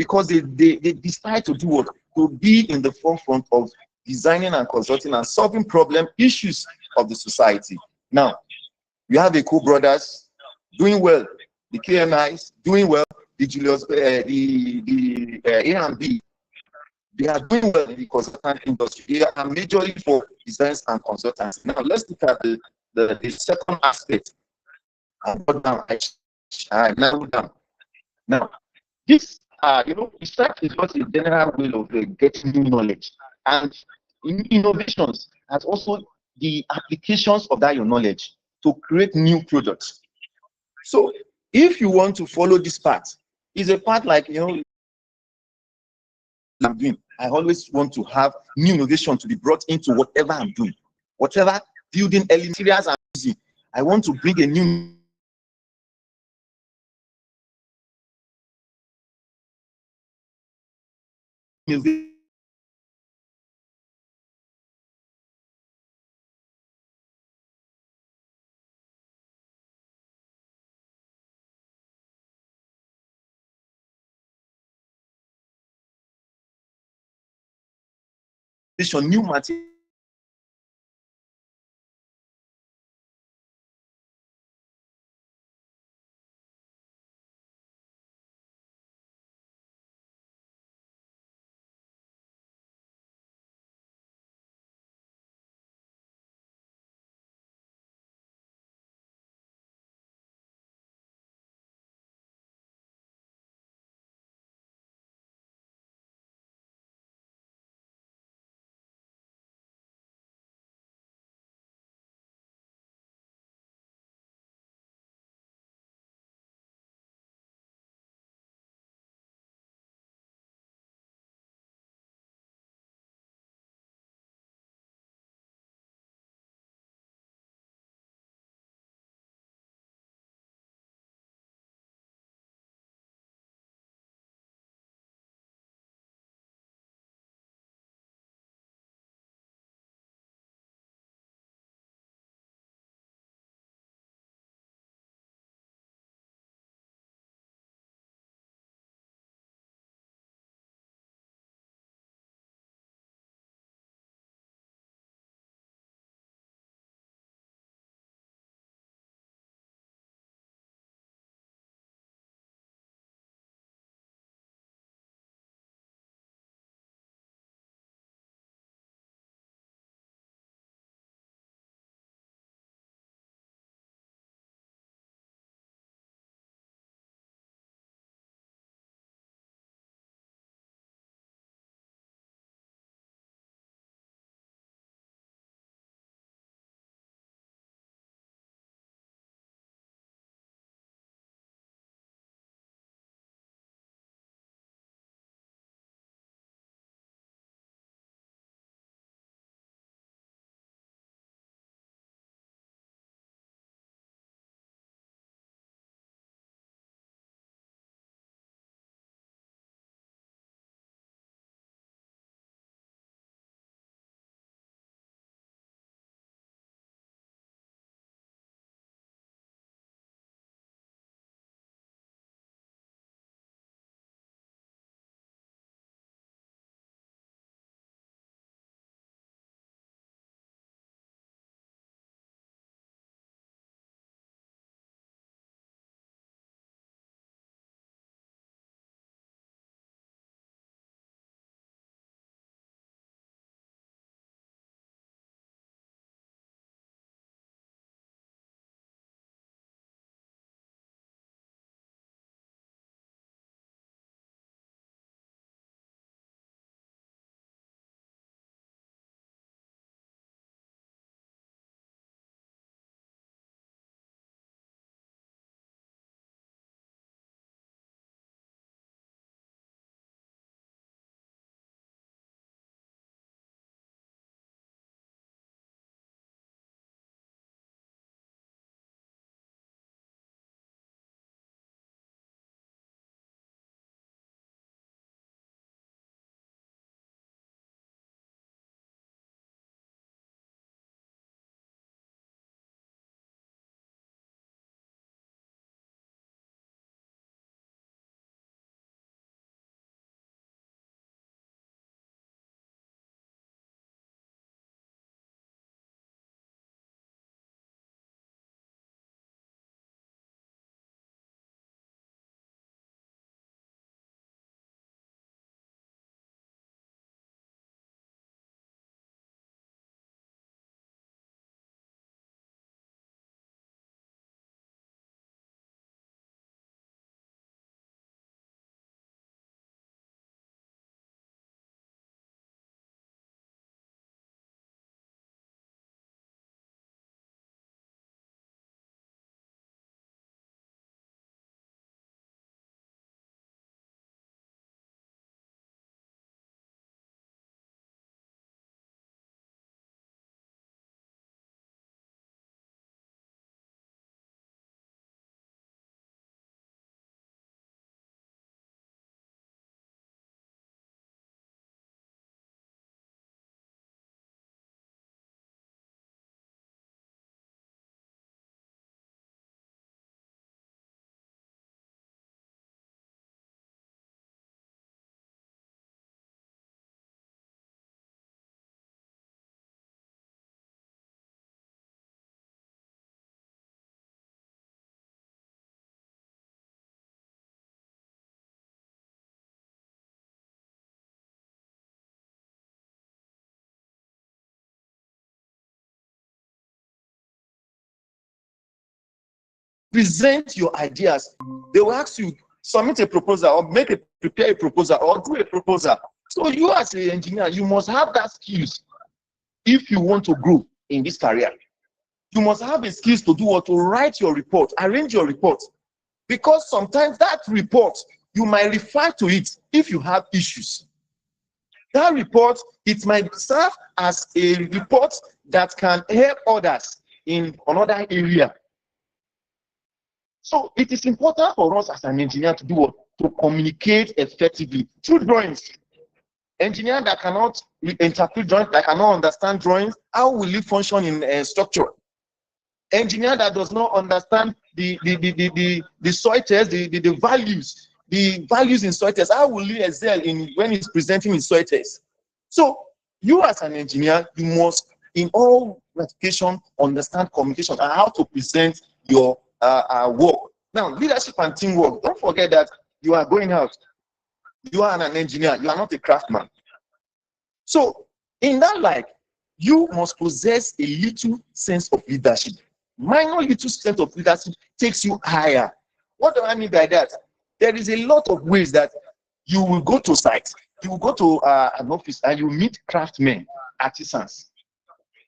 because they decide to do what? To be in the forefront of designing and consulting and solving problem issues of the society. Now, we have the co-brothers doing well, the KMIs doing well, the Julius, the A&B, they are doing well in the consultant industry. They are majorly for designs and consultants. Now, let's look at the second aspect. I narrowed down. Now, this, research is just a general way of getting new knowledge, and innovations has also the applications of that your knowledge to create new products. So, if you want to follow this path, is a path like I'm doing. I always want to have new innovation to be brought into whatever I'm doing, whatever building materials I'm using. I want to bring a new innovation. New material. present your ideas. They will ask you, submit a proposal or prepare a proposal or do a proposal. So you as an engineer, you must have that skills if you want to grow in this career. You must have the skills to do what? To write your report, arrange your report. Because sometimes that report, you might refer to it if you have issues. That report, it might serve as a report that can help others in another area. So it is important for us as an engineer to do what? To communicate effectively through drawings. Engineer that cannot interpret drawings, that cannot understand drawings, how will it function in structure? Engineer that does not understand the soil test, the values in soil test, how will he excel in when he's presenting his soil test? So you as an engineer, you must in all education understand communication and how to present your work. Now, leadership and teamwork, don't forget that you are going out. You are an engineer, you are not a craftsman. So in that light, you must possess a little sense of leadership. Minor little sense of leadership takes you higher. What do I mean by that? There is a lot of ways that you will go to sites, you will go to an office and you meet craftsmen, artisans.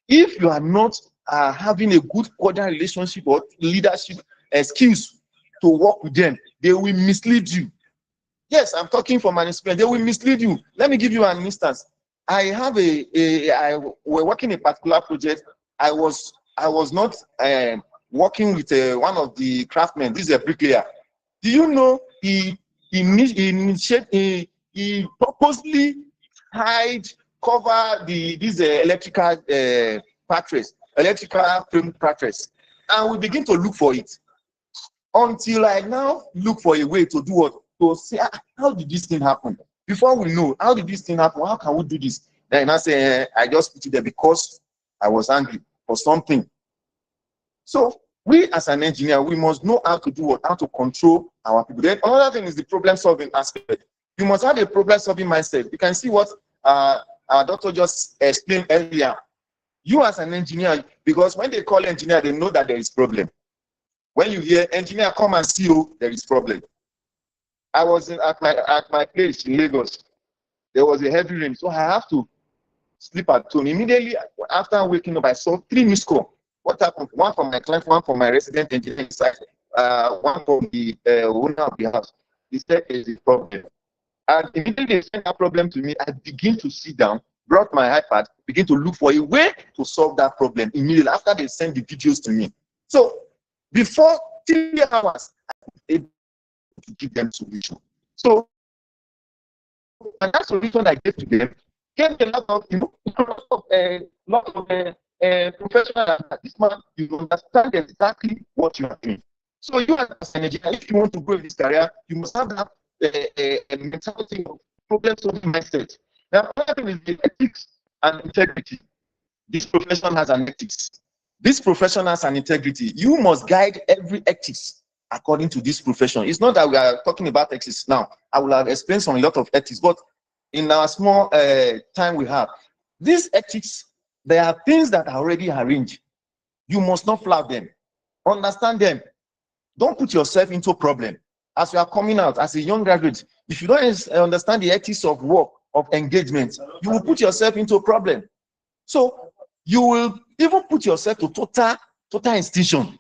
If you are not having a good cordial relationship or leadership skills to work with them, they will mislead you. Yes, I'm talking from an experience. They will mislead you. Let me give you an instance. We're working a particular project. I was not working with one of the craftsmen. This is a bricklayer. Do you know he purposely cover these electrical frame patches, and we begin to look for it until I now look for a way to do what? To say, how did this thing happen? Before we know, how did this thing happen? How can we do this? Then I say, I just put it there because I was angry for something. So we as an engineer, we must know how to do what? How to control our people. Then another thing is the problem solving aspect. You must have a problem solving mindset. You can see what our doctor just explained earlier. You as an engineer, because when they call engineer, they know that there is problem. When you hear engineer come and see you, there is problem. I was at my place in Lagos. There was a heavy rain, so I have to sleep at home. Immediately after waking up, I saw 3 missed calls. What happened? One from my client, one from my resident engineer side, one from the owner of the house. He said there is a problem. And immediately they sent that problem to me. I begin to sit down, brought my iPad, begin to look for a way to solve that problem immediately after they sent the videos to me. So before 3 hours, I was able to give them solution. So, and that solution I gave to them gave me a lot of, professional. This man, you understand exactly what you are doing. So you as an engineer, if you want to grow in this career, you must have that a mentality of problem-solving mindset. Now, another thing is the ethics and integrity. This profession has an ethics. This profession has an integrity. You must guide every ethics according to this profession. It's not that we are talking about ethics now. I will have explained some a lot of ethics, but in our small time we have, these ethics, there are things that are already arranged. You must not flout them. Understand them. Don't put yourself into a problem. As you are coming out as a young graduate, if you don't understand the ethics of work, of engagement, you will put yourself into a problem. So you will even put yourself to total extinction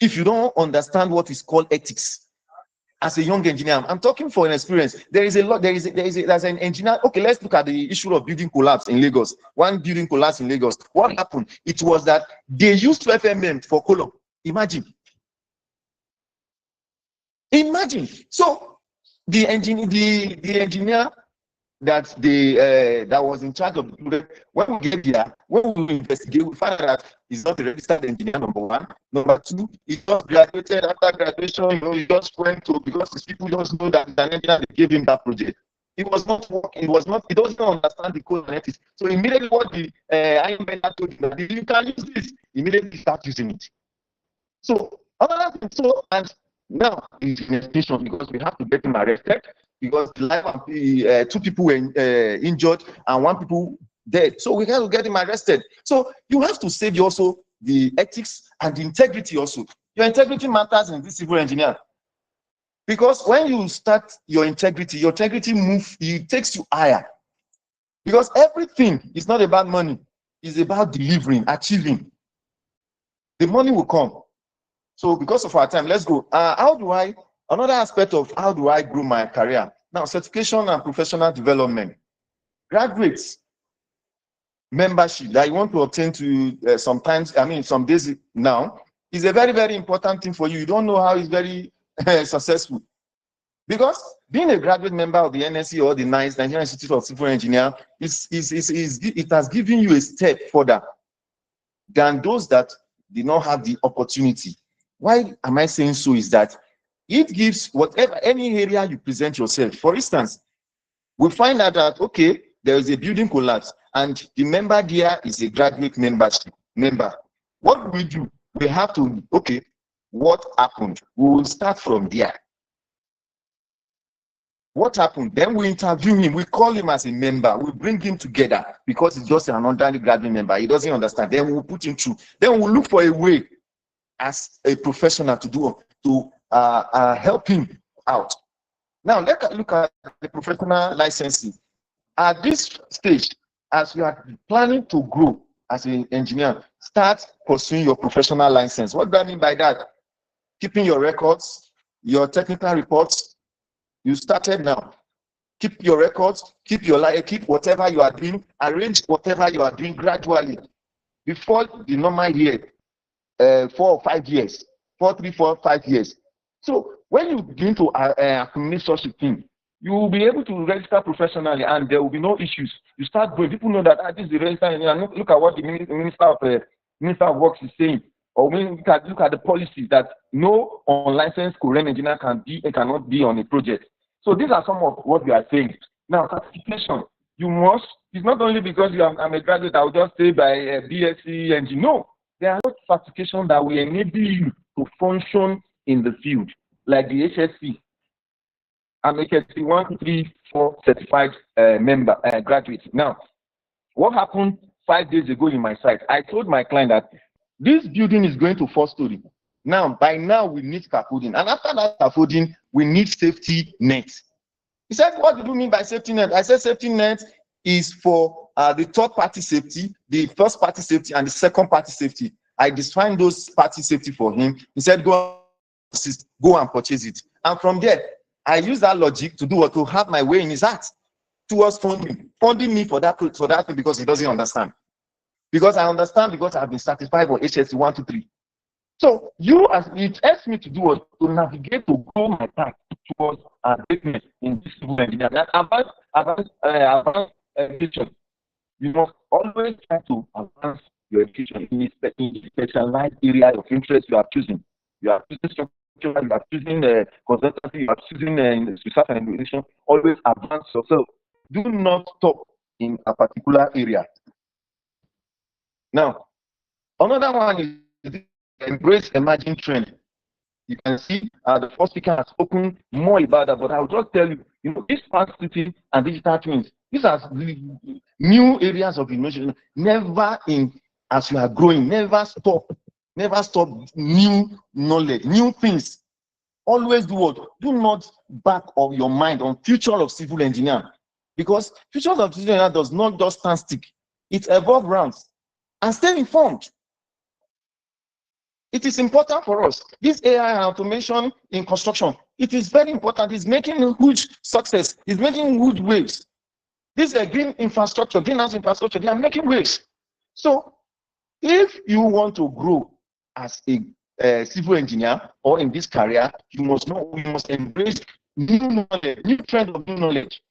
if you don't understand what is called ethics. As a young engineer, I'm talking for an experience. There's an engineer. Okay, let's look at the issue of building collapse in Lagos. One building collapse in Lagos. What happened? It was that they used 12 mm for column. Imagine. So the engineer that that was in charge of the project, when we get there, when we investigate, we find out that he's not a registered engineer, number one. Number two, he just graduated. After graduation, he just went to, because these people just know that an engineer, they gave him that project. It was not working. He doesn't understand the code and ethics. So immediately what the IMBA told him, that you can use this, immediately start using it. So another thing, and now it's in extinction because we have to get him arrested, because the life of 2 people were injured and 1 person dead. So we have to get him arrested. So you have to save also the ethics and the integrity also. Your integrity matters in this civil engineer. Because when you start your integrity moves, it takes you higher. Because everything is not about money, it's about delivering, achieving. The money will come. So because of our time, let's go. Another aspect of how do I grow my career? Now, certification and professional development. Graduates, membership that you want to obtain to some days now is a very, very important thing for you. You don't know how it's very successful. Because being a graduate member of the NSE or the NICE, Nigerian Institute of Civil Engineers, it has given you a step further than those that did not have the opportunity. Why am I saying so? Is that it gives any area you present yourself. For instance, we find out that, okay, there is a building collapse and the member there is a graduate member. What do we do? We have to, okay, what happened? We will start from there. What happened? Then we interview him. We call him as a member. We bring him together because he's just an ordinary graduate member. He doesn't understand. Then we'll put him through. Then we'll look for a way as a professional to help him out. Now, let's look at the professional licensing. At this stage, as you are planning to grow as an engineer, start pursuing your professional license. What do I mean by that? Keeping your records, your technical reports. You started now. Keep your records, keep whatever you are doing, arrange whatever you are doing gradually. Before the normal year, 4 or 5 years, 3, 4, 5 years. So when you begin to accumulate such a thing, you will be able to register professionally and there will be no issues. You start going, people know that this is the register, and look at what the Minister of Works is saying. Or when you look at the policy that no unlicensed Korean engineer cannot be on a project. So these are some of what we are saying. Now, certification, it's not only because I'm a graduate, I will just say by BSc Engineering. No, there are certifications that will enable you to function in the field, like the HSC. I'm HSC 1, 2, 3, 4 certified graduate. Now, what happened 5 days ago in my site? I told my client that this building is going to 4-story. Now, by now, we need scaffolding. And after that scaffolding, we need safety net. He said, what do you mean by safety net? I said, safety net is for the third-party safety, the first-party safety, and the second-party safety. I defined those party safety for him. He said, go and purchase it. And from there, I use that logic to do what? To have my way in his heart towards funding me for that thing because he doesn't understand. Because I understand, because I've been certified for HSC 1, 2, 3. So it helps me to do what? To navigate, to grow my path towards greatness in this civil engineering. Advanced education. You must always try to advance your education in a specialized area of interest you are choosing. You are choosing structure, you are choosing consultancy, you are choosing research and innovation. Always advance yourself. Do not stop in a particular area. Now, another one is embrace emerging trend. You can see the first speaker has spoken more about that, but I'll just tell you, this smart city and digital twins, these are new areas of innovation. As you are growing, never stop new knowledge, new things. Always do what? Do not back of your mind on future of civil engineering, because future of civil engineering does not just stand still. It evolves rounds. And stay informed. It is important for us. This AI and automation in construction, it is very important. It's making a huge success. It's making huge waves. This is a greenhouse infrastructure, they are making waves. So if you want to grow as a civil engineer or in this career, you must embrace new knowledge, new trend of new knowledge.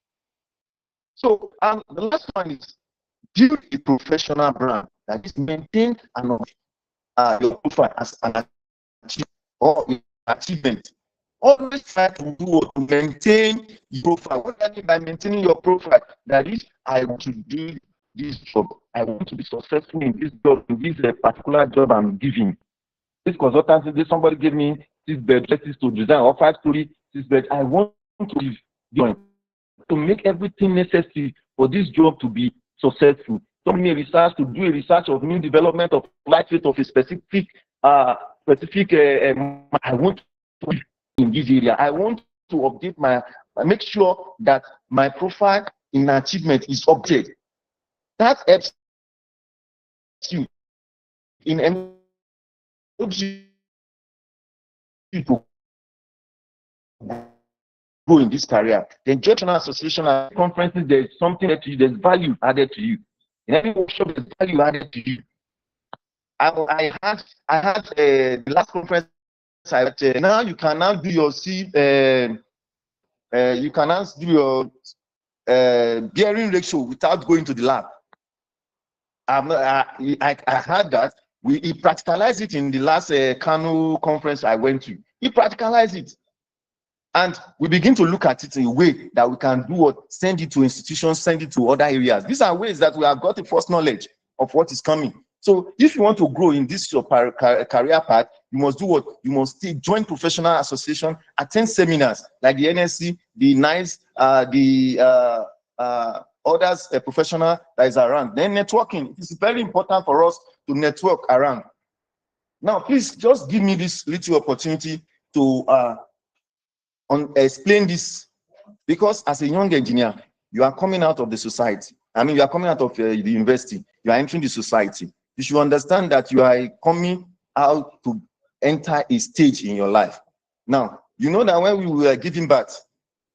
So the last one is build a professional brand that is maintained and your profile as an achievement. Always try to maintain your profile. What I mean by maintaining your profile? That is, I want to do this job. I want to be successful in this job, in this particular job I'm giving. This consultancy, somebody gave me this bed, to design or 5-story this bed. I want to make everything necessary for this job to be successful. To do a research of new development of lightweight of a specific specific, I want to be in this area. I want to update make sure that my profile in achievement is updated. That helps you in helps you to grow in this career. The Educational Association and conferences, there's something that there's value added to you. In every workshop, there's value added to you. I had the last conference. Now you can now do your you can now do your bearing ratio without going to the lab. I heard that he practicalized it in the last Kano conference I went to. He practicalized it, and we begin to look at it in a way that we can do what, send it to institutions, send it to other areas. These are ways that we have got the first knowledge of what is coming. So if you want to grow in this your career path, you must do what? You must join professional association, attend seminars like the NSC, the NICE, the others professional that is around. Then networking. It is very important for us to network around. Now, please just give me this little opportunity to explain this, because as a young engineer, you are coming out of the society. I mean, you are coming out of the university. You are entering the society. You should understand that you are coming out to enter a stage in your life. Now, you know that when we were giving birth,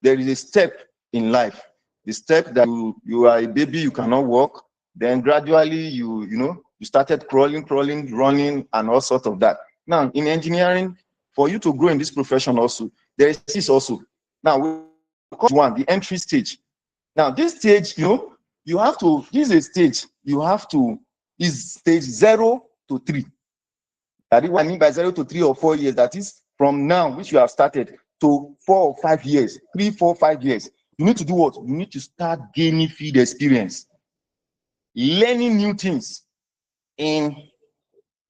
there is a step in life. The step that you are a baby, you cannot walk. Then gradually you started crawling, running, and all sorts of that. Now, in engineering, for you to grow in this profession also, there is this also. Now, we call one, the entry stage. Now, this stage, you have to, this is a stage, you have to, is stage 0 to 3. That is what I mean by 0 to 3 or 4 years. That is from now, which you have started, to 4 or 5 years, 3, 4, 5 years. You need to do what? You need to start gaining field experience, learning new things in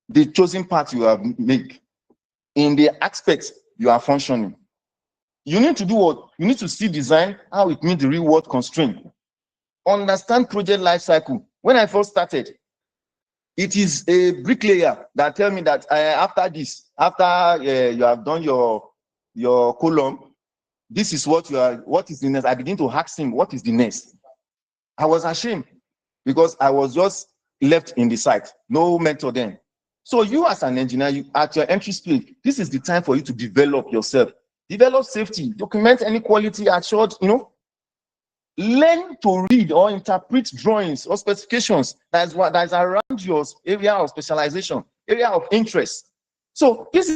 the chosen path you have made, in the aspects you are functioning. You need to do what? You need to see design, how it meets the real world constraint. Understand project life cycle. When I first started, it is a bricklayer that tell me that after this, after you have done your column, this is what is the next. I begin to ask him, what is the next? I was ashamed because I was just left in the site, no mentor then. So you as an engineer, at your entry stage, this is the time for you to develop yourself. Develop safety, document any quality assured, learn to read or interpret drawings or specifications that is around your area of specialization, area of interest. So this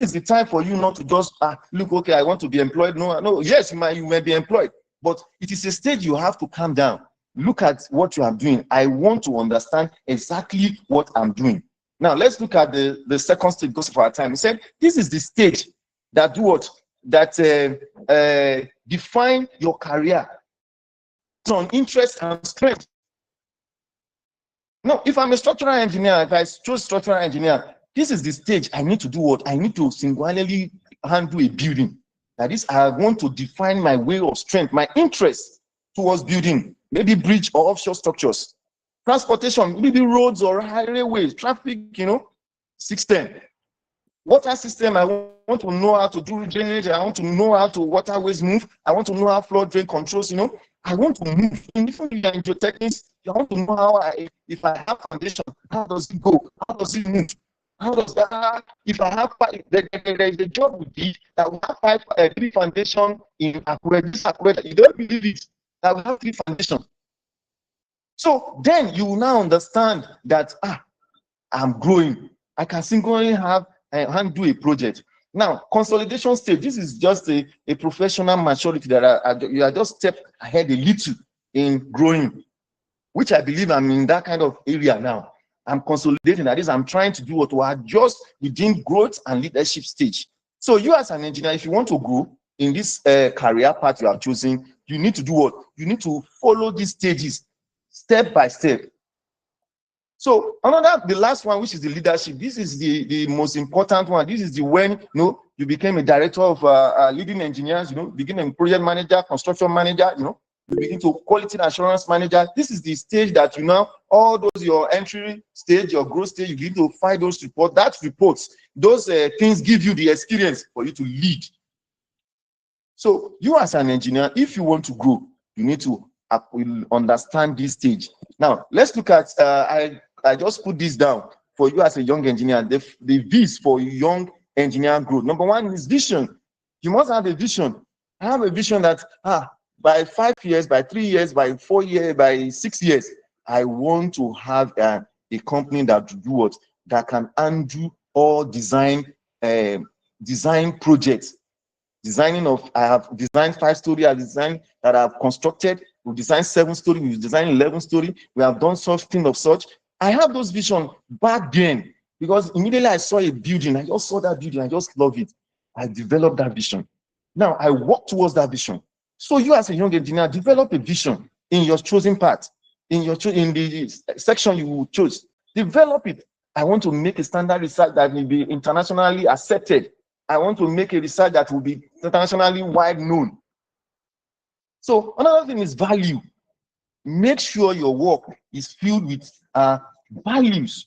is the time for you not to just look, okay, I want to be employed. No, yes, you may be employed, but it is a stage you have to calm down. Look at what you are doing. I want to understand exactly what I'm doing. Now let's look at the second stage because of our time. He said this is the stage that do what? That define your career on interest and strength. No, if I'm a structural engineer, if I choose structural engineer, this is the stage I need to do what? I need to singularly handle a building. That is, I want to define my way of strength, my interest towards building, maybe bridge or offshore structures. Transportation, maybe roads or highways, traffic, system. Water system, I want to know how to do drainage. I want to know how to waterways move. I want to know how flood drain controls, I want to move. And if you are into techniques, I want to know how if I have foundation, how does it go? How does it move? How does that, if I have there is a job we did that we have 3 foundation in Akure. You don't believe it, that we have 3 foundations. So then you will now understand that I'm growing. I can singularly handle a project. Now, consolidation stage, this is just a professional maturity that you are just step ahead a little in growing, which I believe I'm in that kind of area now. I'm consolidating, that is, I'm trying to do what to adjust within growth and leadership stage. So you as an engineer, if you want to grow in this career path you are choosing, you need to do what? You need to follow these stages step by step. So the last one, which is the leadership, this is the most important one. This is the when you became a director of leading engineers, became a project manager, construction manager, you begin to quality assurance manager. This is the stage that you know, all those your entry stage, your growth stage, you begin to find those reports. That reports, those things give you the experience for you to lead. So you as an engineer, if you want to grow, you need to understand this stage. Now, let's look at, I just put this down for you as a young engineer, the V's for young engineer growth. Number one is vision. You must have a vision. I have a vision that by 5 years, by 3 years, by 4 years, by 6 years, I want to have a company that do what? That can undo all design projects. Designing of, I have designed 5-story, I designed that I've constructed, we've designed 7-story, we've designed 11-story, we have done something of such. I have those visions back then because immediately I saw a building, I just saw that building, I just love it. I developed that vision. Now I work towards that vision. So you as a young engineer, develop a vision in your chosen path, in the section you chose. Develop it. I want to make a standard research that will be internationally accepted. I want to make a research that will be internationally wide known. So another thing is value. Make sure your work is filled with values.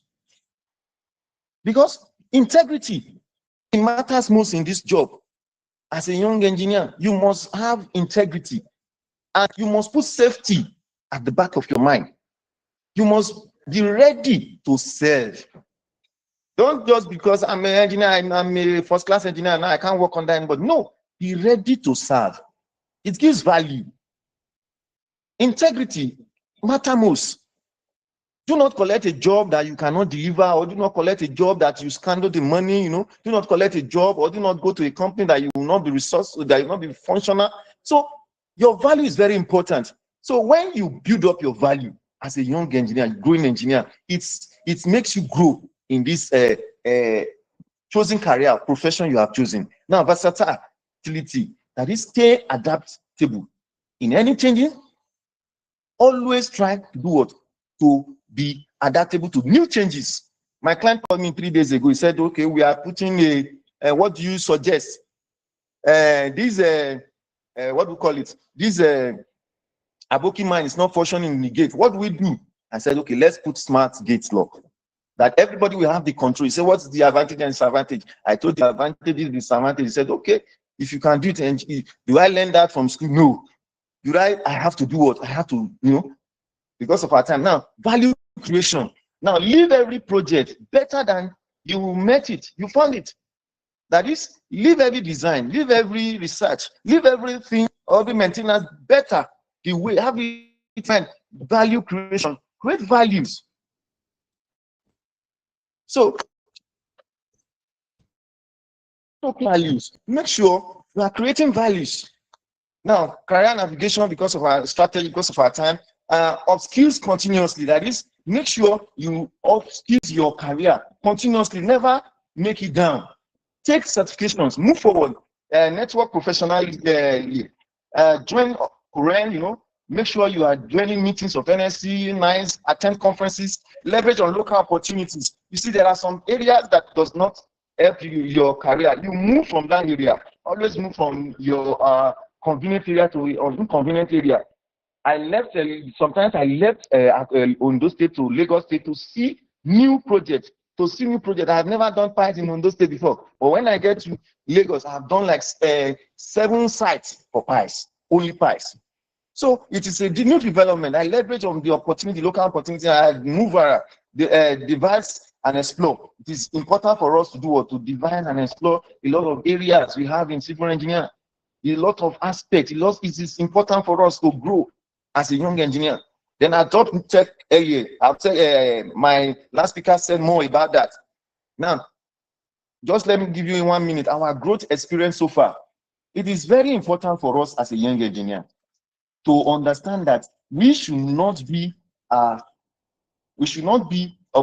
Because integrity, it matters most in this job. As a young engineer, you must have integrity and you must put safety at the back of your mind. You must be ready to serve. Don't just because I'm an engineer, I'm a first-class engineer, now I can't work on that, but no, be ready to serve. It gives value. Integrity matters most. Do not collect a job that you cannot deliver, or do not collect a job that you scandal the money, do not collect a job, or do not go to a company that you will not be resourceful, that you will not be functional. So your value is very important. So when you build up your value as a young engineer, growing engineer, it makes you grow in this chosen career, profession you have chosen. Now, versatility, that is stay adaptable. In any changing, always try to do what? To be adaptable to new changes. My client called me 3 days ago. He said, okay, we are putting what do you suggest? What do we call it? This Aboki mine is not functioning in the gate. What do we do? I said, okay, let's put smart gate lock. That everybody will have the control. He said, what's the advantage and disadvantage? I told the advantage is disadvantage. He said, okay, if you can do it, and do I learn that from school? No. Do I have to do what? I have to, because of our time. Now, value creation. Now, leave every project better than you met it. You found it. That is, leave every design, leave every research, leave everything, every maintenance better. The way, have it find value creation, create values. So, values. Make sure you are creating values. Now, career navigation, because of our strategy, because of our time, upskills continuously. That is, make sure you upskill your career continuously. Never make it down. Take certifications. Move forward. Network professionally. Join Korean. Make sure you are joining meetings of NSC, NICE, attend conferences, leverage on local opportunities. You see, there are some areas that does not help you your career. You move from that area. Always move from your convenient area to an inconvenient area. I left, sometimes I left Ondo State to Lagos State to see new projects. I have never done PIEs in Ondo State before. But when I get to Lagos, I have done like 7 sites for PIEs, only PIEs. So it is a new development. I leverage on the opportunity, local opportunity. I move around, devise and explore. It is important for us to do what? To divine and explore a lot of areas we have in civil engineering. A lot of aspects. It is important for us to grow as a young engineer. Then I thought check earlier. I'll tell my last speaker said more about that. Now, just let me give you in 1 minute our growth experience so far. It is very important for us as a young engineer to understand that we should not be a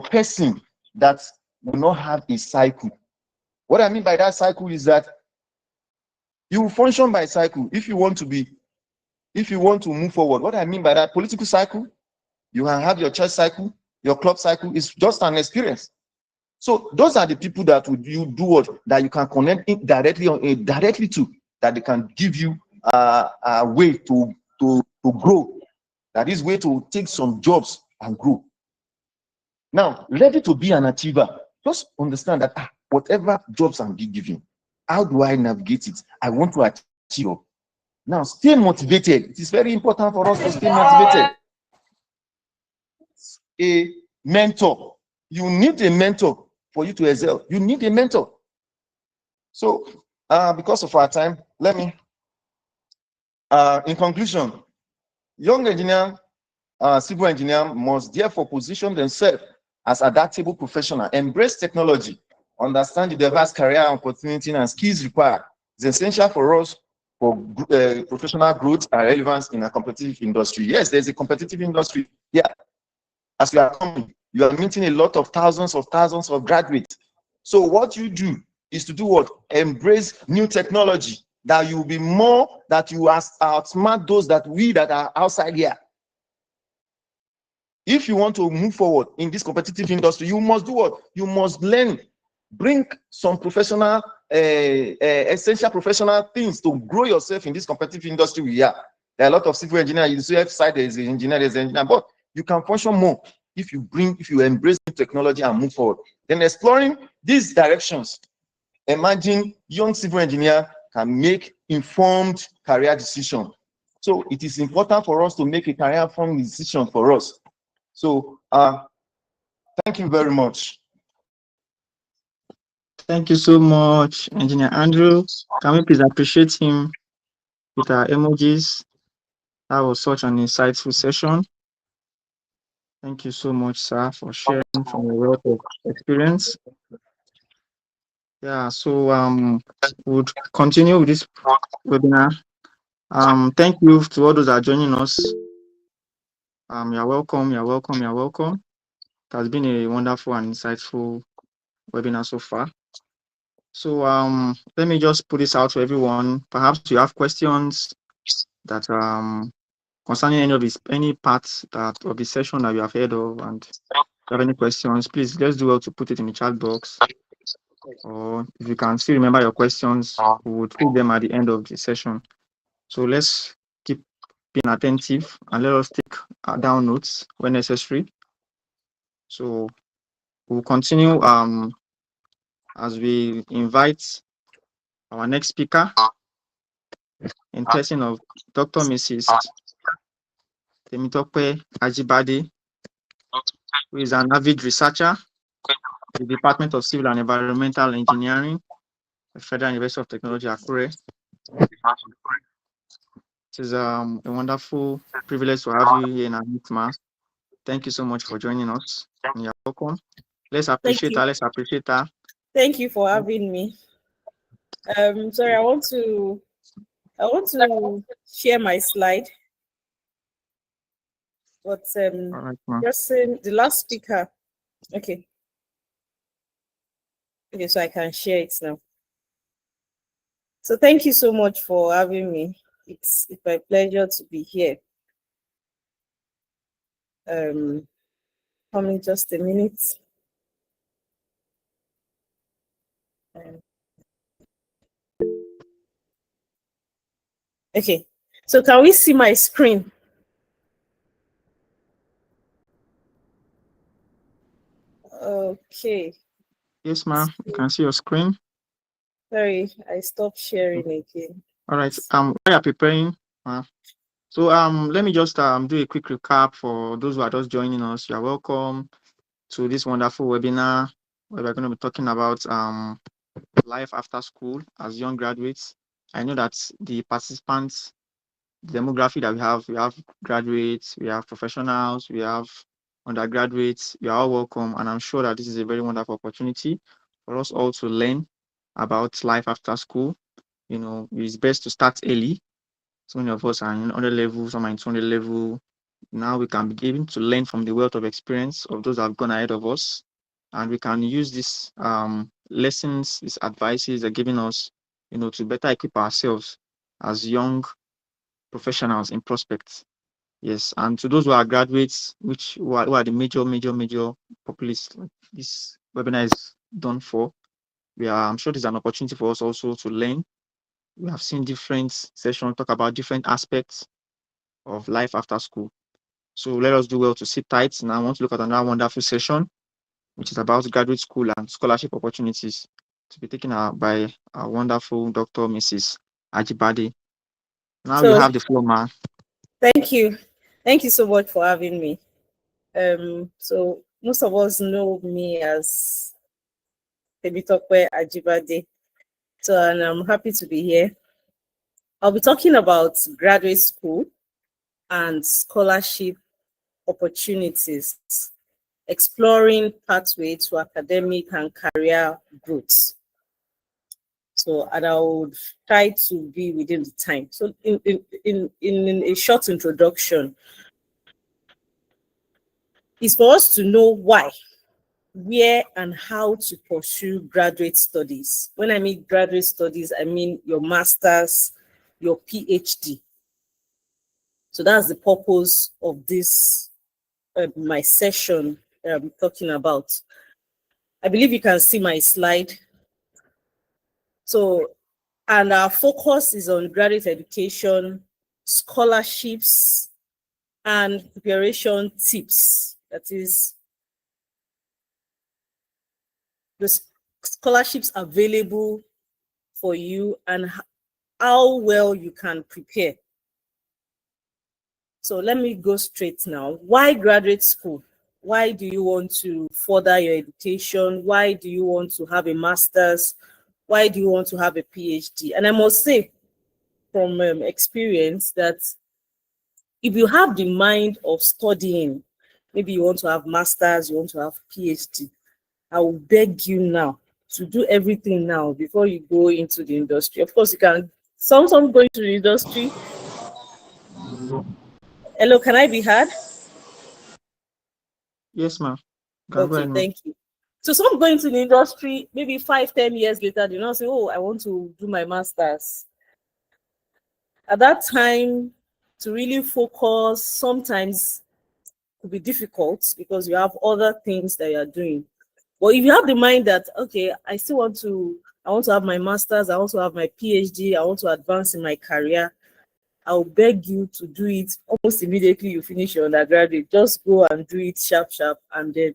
person that will not have a cycle. What I mean by that cycle is that you will function by cycle if you want to move forward. What I mean by that, political cycle, you can have your church cycle, your club cycle is just an experience. So those are the people that would you do what that you can connect directly to, that they can give you a way to to grow. That is way to take some jobs and grow. Now, ready to be an achiever. Just understand that whatever jobs I'm being given, how do I navigate it? I want to achieve. Now, stay motivated. It is very important for us to stay motivated. A mentor. You need a mentor for you to excel. You need a mentor. So, because of our time, let me, in conclusion, young engineer, civil engineer must therefore position themselves as adaptable professional, embrace technology, understand the diverse career opportunity and skills required. It's essential for us for professional growth and relevance in a competitive industry. Yes, there's a competitive industry. Yeah, as you are coming, you are meeting a lot of thousands of graduates. So what you do is to do what? Embrace new technology, that you will be more, that you outsmart those that are outside here. If you want to move forward in this competitive industry, you must do what? You must learn, bring some professional, essential professional things to grow yourself in this competitive industry we are. There are a lot of civil engineers. You see, every side there's an engineer, but you can function more if you embrace technology and move forward. Then exploring these directions, imagine young civil engineer can make informed career decision. So it is important for us to make a career informed decision for us. So thank you very much. Thank you so much, Engineer Andrew. Can we please appreciate him with our emojis? That was such an insightful session. Thank you so much, sir, for sharing from your wealth of experience. Yeah, so we'll continue with this webinar. Thank you to all those that are joining us. You're welcome, you're welcome, you're welcome. It has been a wonderful and insightful webinar so far. So let me just put this out to everyone. Perhaps you have questions that concerning any parts of the session that you have heard of, and if you have any questions, please let's do well to put it in the chat box. Or if you can still remember your questions, we will take them at the end of the session. So let's keep being attentive and let us take down notes when necessary. So we'll continue as we invite our next speaker in person of Dr. Mrs. Temitope Ajibade, who is an avid researcher at the Department of Civil and Environmental Engineering at Federal University of Technology, Akure. It is a wonderful privilege to have you here in our meeting. Thank you so much for joining us. You're welcome. Let's appreciate her. Let's appreciate her. Thank you for having me. Sorry, I want to share my slide. But right, just the last speaker. Okay, so I can share it now. So thank you so much for having me. It's my pleasure to be here. Coming just a minute. Okay, so can we see my screen? Okay. Yes, ma'am. You can see your screen. Sorry, I stopped sharing again. All right. While you're preparing, so let me just do a quick recap for those who are just joining us. You're welcome to this wonderful webinar where we're going to be talking about life after school as young graduates. I know that the participants, the demographic that we have graduates, we have professionals, we have undergraduates. You are all welcome, and I'm sure that this is a very wonderful opportunity for us all to learn about life after school. You know, it's best to start early. So many of us are in 100 level, some are in 200 level. Now we can be able to learn from the wealth of experience of those that have gone ahead of us, and we can use these lessons, these advices they're giving us, you know, to better equip ourselves as young professionals in prospects. Yes, and to those who are graduates, who are the major populace this webinar is done for, I'm sure there's an opportunity for us also to learn. We have seen different sessions talk about different aspects of life after school. So let us do well to sit tight. Now I want to look at another wonderful session, which is about graduate school and scholarship opportunities, to be taken by our wonderful Dr. Mrs. Ajibade. Now you So have the floor, ma. thank you. Thank you so much for having me. So most of us know me as Temitope Ajibade. So, and I'm happy to be here. I'll be talking about graduate school and scholarship opportunities, exploring pathway to academic and career growth. So, and I would try to be within the time. So, in a short introduction, is for us to know why, where, and how to pursue graduate studies. When I mean graduate studies, I mean your master's, your PhD. So that's the purpose of this, my session I'm talking about. I believe you can see my slide. So, and our focus is on graduate education, scholarships, and preparation tips. That is, the scholarships available for you and how well you can prepare. So let me go straight now. Why graduate school? Why do you want to further your education? Why do you want to have a master's? Why do you want to have a PhD? And I must say from experience that if you have the mind of studying, maybe you want to have master's, you want to have PhD, I will beg you now to do everything now before you go into the industry. Of course, you can, some go into the industry. Hello, can I be heard? Yes, ma'am. Okay, thank you. So some go into the industry, maybe 5-10 years later, they now say, oh, I want to do my master's. At that time, to really focus sometimes could be difficult because you have other things that you're doing. But if you have the mind that, okay, I want to have my master's, I want to have my PhD, I want to advance in my career, I'll beg you to do it almost immediately you finish your undergraduate. Just go and do it sharp, and then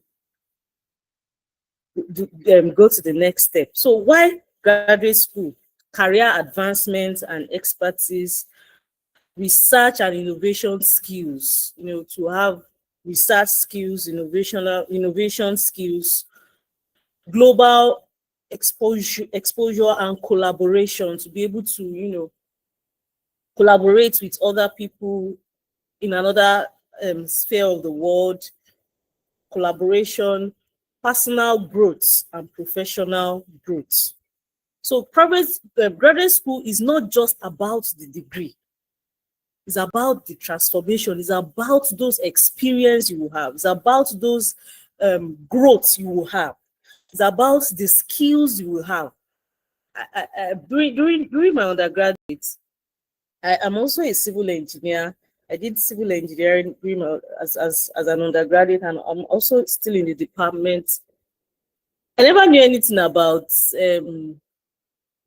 go to the next step. So why graduate school? Career advancement and expertise, research and innovation skills, to have research skills, innovation skills, global exposure and collaboration, to be able to, collaborate with other people in another sphere of the world, collaboration, personal growth, and professional growth. So graduate school is not just about the degree. It's about the transformation. It's about those experiences you will have. It's about those growth you will have. It's about the skills you will have. During my undergraduate, I'm also a civil engineer. I did civil engineering as an undergraduate, and I'm also still in the department. I never knew anything about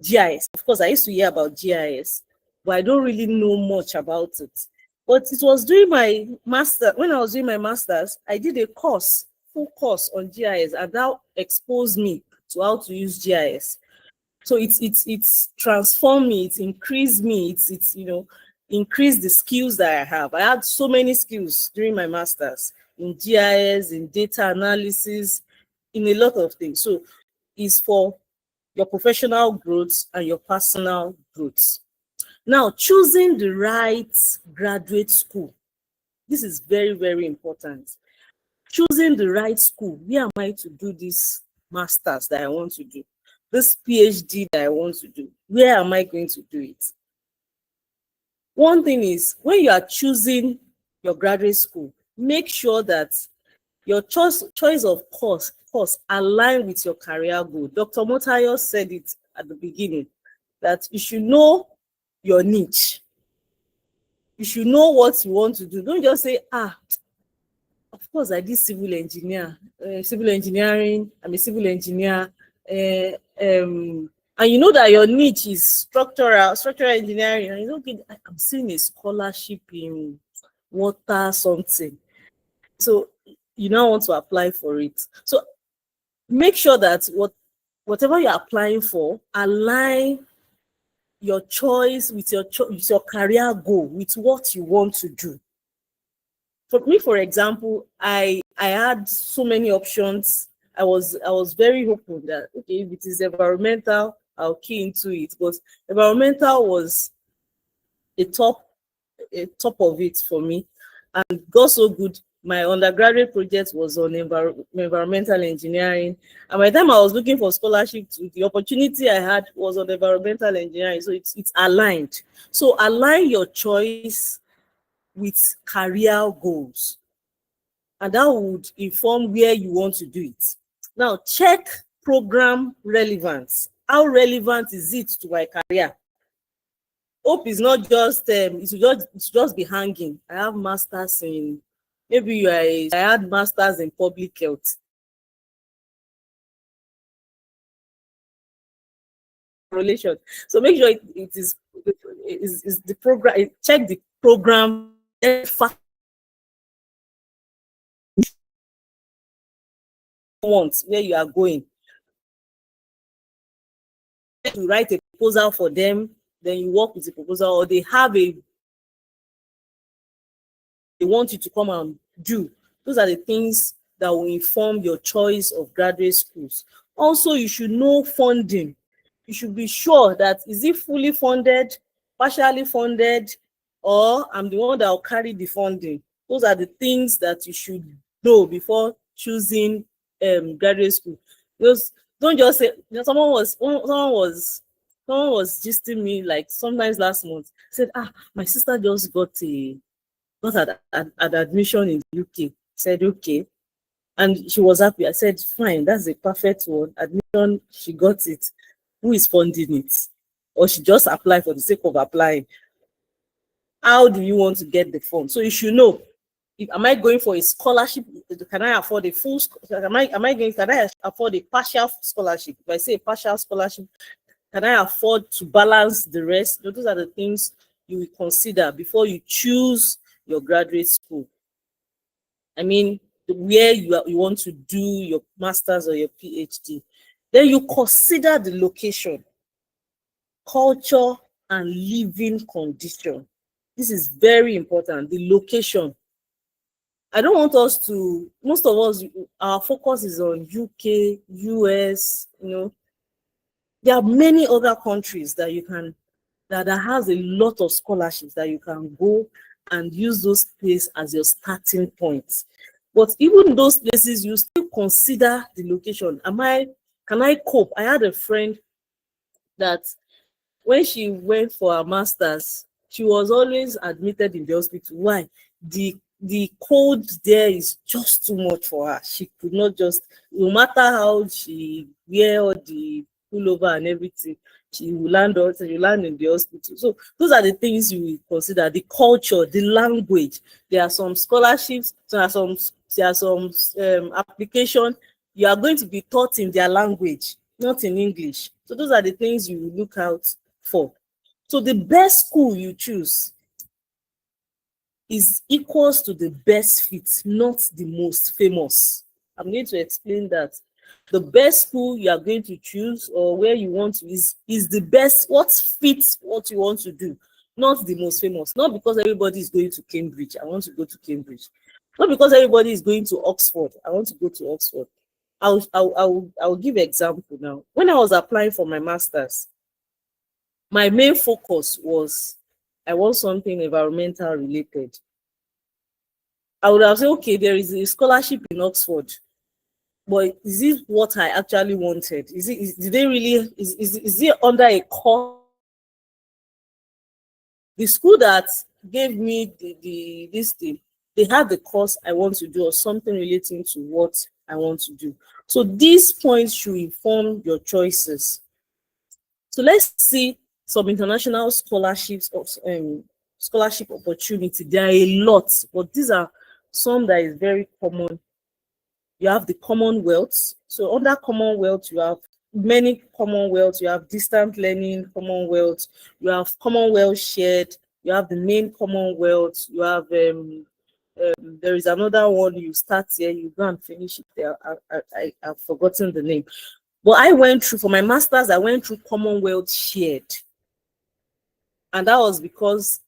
GIS. Of course, I used to hear about GIS, but I don't really know much about it. But it was during my master, when I was doing my master's, I did a full course on GIS, and that exposed me to how to use GIS. So it's transformed me, it's increased me, it's increased the skills that I have. I had so many skills during my master's in GIS, in data analysis, in a lot of things. So it's for your professional growth and your personal growth. Now, choosing the right graduate school. This is very, very important. Choosing the right school. Where am I to do this master's that I want to do? This PhD that I want to do? Where am I going to do it? One thing is, when you are choosing your graduate school, make sure that your choice of course align with your career goal. Dr. Motayo said it at the beginning, that you should know your niche. You should know what you want to do. Don't just say, of course, I did civil engineering. I'm a civil engineer. and you know that your niche is structural engineering, and you know, okay, I'm seeing a scholarship in water something, so you now want to apply for it. So make sure that whatever you're applying for align your choice with your career goal, with what you want to do. For me, for example, I had so many options. I was very hopeful that, okay, if it is environmental, I'll key into it. But environmental was a top of it for me, and got so good. My undergraduate project was on environmental engineering, and by the time I was looking for scholarship, the opportunity I had was on environmental engineering. So it's aligned. So align your choice with career goals, and that would inform where you want to do it. Now, check program relevance. How relevant is it to my career? Hope is not just it should just be hanging. I have masters in, maybe I had masters in public health. Relation. So make sure it is the program. Check the program. Want where you are going. You write a proposal for them, then you work with the proposal, or they want you to come and do. Those are the things that will inform your choice of graduate schools. Also, you should know funding. You should be sure that, is it fully funded, partially funded, or I'm the one that will carry the funding. Those are the things that you should know before choosing graduate school. Because don't just say, someone was gisting me like sometimes last month, said, my sister just got an admission in the UK. Said, okay. And she was happy. I said, fine, that's a perfect one. Admission, she got it. Who is funding it? Or she just applied for the sake of applying? How do you want to get the fund? So you should know, am I going for a scholarship? Can I afford a full? Can I afford a partial scholarship? If I say a partial scholarship, can I afford to balance the rest? Those are the things you will consider before you choose your graduate school. I mean, where you want to do your master's or your PhD. Then you consider the location, culture, and living condition. This is very important, the location. I don't want us to, most of us, our focus is on UK, US, There are many other countries that that has a lot of scholarships that you can go and use those places as your starting point. But even those places, you still consider the location. Can I cope? I had a friend that when she went for her master's, she was always admitted in the hospital. Why? The cold there is just too much for her. She could not just, no matter how she wear all the pullover and everything, she will land in the hospital. So those are the things you will consider: the culture, the language. There are some scholarships, there are some application. You are going to be taught in their language, not in English. So those are the things you will look out for. So the best school you choose is equals to the best fit, not the most famous. I'm going to explain that. The best school you are going to choose, or where you want to, is the best, what fits what you want to do, not the most famous. Not because everybody is going to Cambridge, I want to go to Cambridge. Not because everybody is going to Oxford, I want to go to Oxford. I'll give an example now. When I was applying for my master's, my main focus was, I want something environmental related. I would have said, okay, there is a scholarship in Oxford, but is it what I actually wanted? Is it under a course? The school that gave me this thing, they had the course I want to do, or something relating to what I want to do. So these points should inform your choices. So let's see some international scholarships of scholarship opportunity. There are a lot, but these are some that is very common. You have the Commonwealth. So under Commonwealth, you have many Commonwealth, you have distant learning Commonwealth, you have Commonwealth shared, you have the main Commonwealth, you have there is another one, you start here, you go and finish it there. I've forgotten the name. But I went through, for my master's, I went through Commonwealth shared. And that was because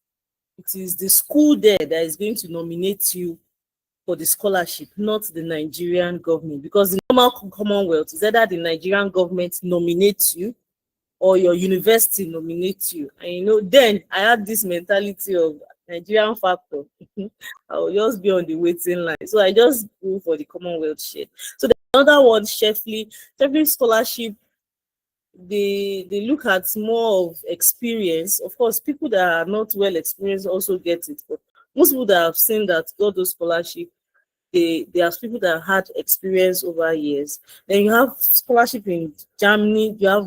it is the school there that is going to nominate you for the scholarship, not the Nigerian government. Because the normal Commonwealth is either the Nigerian government nominates you or your university nominates you. And you know, then I had this mentality of Nigerian factor. I will just be on the waiting line. So I just go for the Commonwealth shared. So the other one, Sheffield scholarship, they look at more of experience. Of course, people that are not well experienced also get it, but most people that have seen that got those scholarship, they are people that had experience over years. Then you have scholarship in Germany, you have